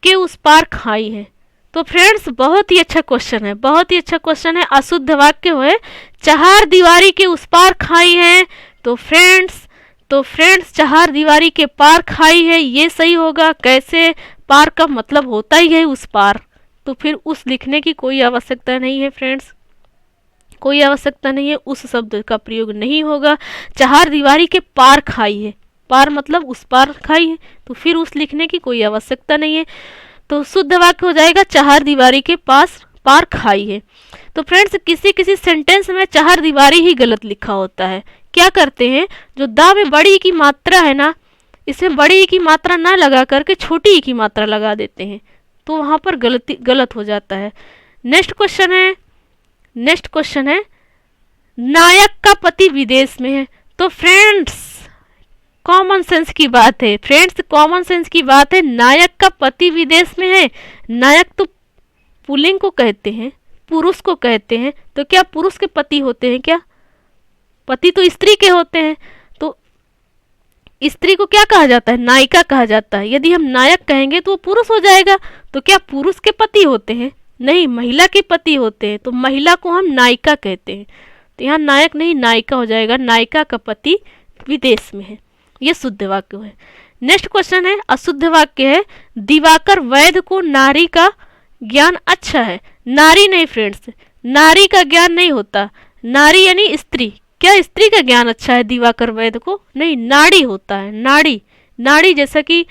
के उस पार खाई है। तो फ्रेंड्स बहुत ही अच्छा क्वेश्चन है, बहुत ही अच्छा क्वेश्चन है। अशुद्ध वाक्य है चार दीवारी के उस पार खाई है। तो फ्रेंड्स चार दीवारी के पार खाई है, ये सही होगा। कैसे? पार का मतलब होता ही है उस पार, तो फिर उस लिखने की कोई आवश्यकता नहीं है फ्रेंड्स, कोई आवश्यकता नहीं है, उस शब्द का प्रयोग नहीं होगा। चार दीवारी के पार खाई है, पार मतलब उस पार खाई है, तो फिर उस लिखने की कोई आवश्यकता नहीं है। तो शुद्ध वाक्य हो जाएगा चार दीवारी के पास पार खाई है। तो फ्रेंड्स किसी किसी सेंटेंस में चार दीवारी ही गलत लिखा होता है। क्या करते हैं, जो दा में बड़ी की मात्रा है ना, इसमें बड़ी की मात्रा ना लगा करके छोटी की मात्रा लगा देते हैं, तो वहाँ पर गलत हो जाता है। नेक्स्ट क्वेश्चन है नायक का पति विदेश में है। तो फ्रेंड्स कॉमन सेंस की बात है, फ्रेंड्स कॉमन सेंस की बात है, नायक का पति विदेश में है। नायक तो पुल्लिंग को कहते हैं, पुरुष को कहते हैं, तो क्या पुरुष के पति होते हैं क्या? पति तो स्त्री के होते हैं, तो स्त्री को क्या कहा जाता है? नायिका कहा जाता है। यदि हम नायक कहेंगे तो वो पुरुष हो जाएगा, तो क्या पुरुष के पति होते हैं? नहीं, महिला के पति होते हैं, तो महिला को हम नायिका कहते हैं। तो यहाँ नायक नहीं नायिका हो जाएगा, नायिका का पति विदेश में है। ये शुद्ध वाक्य है। नेक्स्ट क्वेश्चन है अशुद्ध वाक्य है दिवाकर वैद्य को नारी का ज्ञान अच्छा है। नारी नहीं फ्रेंड्स, नारी का ज्ञान नहीं होता, नारी यानी स्त्री। क्या स्त्री का ज्ञान अच्छा है दिवाकर वैद्य को? नहीं, नाड़ी होता है, नाड़ी। नाड़ी जैसा कि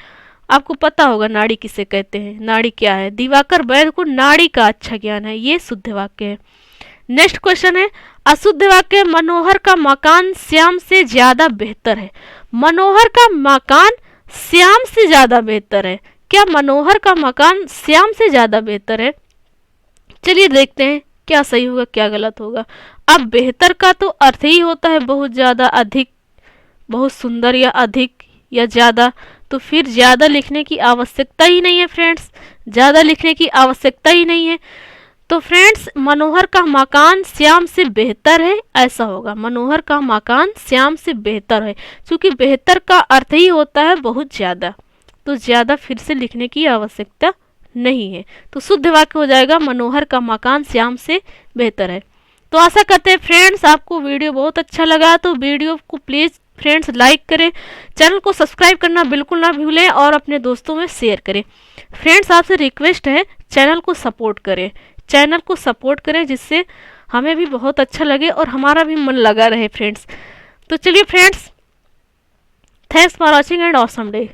आपको पता होगा नाड़ी किसे कहते हैं, नाड़ी क्या है। दिवाकर वैद्य को नाड़ी का अच्छा ज्ञान है, ये शुद्ध वाक्य है। नेक्स्ट क्वेश्चन है अशुद्ध वाक्य मनोहर का मकान श्याम से ज्यादा बेहतर है। मनोहर का मकान श्याम से ज्यादा बेहतर है। क्या मनोहर का मकान श्याम से ज्यादा बेहतर है? चलिए देखते हैं क्या सही होगा क्या गलत होगा। अब बेहतर का तो अर्थ ही होता है बहुत ज्यादा, अधिक, बहुत सुंदर या अधिक या ज्यादा, तो फिर ज्यादा लिखने की आवश्यकता ही नहीं है फ्रेंड्स, ज्यादा लिखने की आवश्यकता ही नहीं है। तो फ्रेंड्स मनोहर का मकान श्याम से बेहतर है, ऐसा होगा, मनोहर का मकान श्याम से बेहतर है, क्योंकि बेहतर का अर्थ ही होता है बहुत ज्यादा, तो ज्यादा फिर से लिखने की आवश्यकता नहीं है। तो शुद्ध वाक्य हो जाएगा मनोहर का मकान श्याम से बेहतर है। तो आशा करते हैं फ्रेंड्स आपको वीडियो बहुत अच्छा लगा, तो वीडियो को प्लीज़ फ्रेंड्स लाइक करें, चैनल को सब्सक्राइब करना बिल्कुल ना भूलें और अपने दोस्तों में शेयर करें। फ्रेंड्स आपसे रिक्वेस्ट है चैनल को सपोर्ट करें, चैनल को सपोर्ट करें, जिससे हमें भी बहुत अच्छा लगे और हमारा भी मन लगा रहे फ्रेंड्स। तो चलिए friends, thanks for watching and awesome day.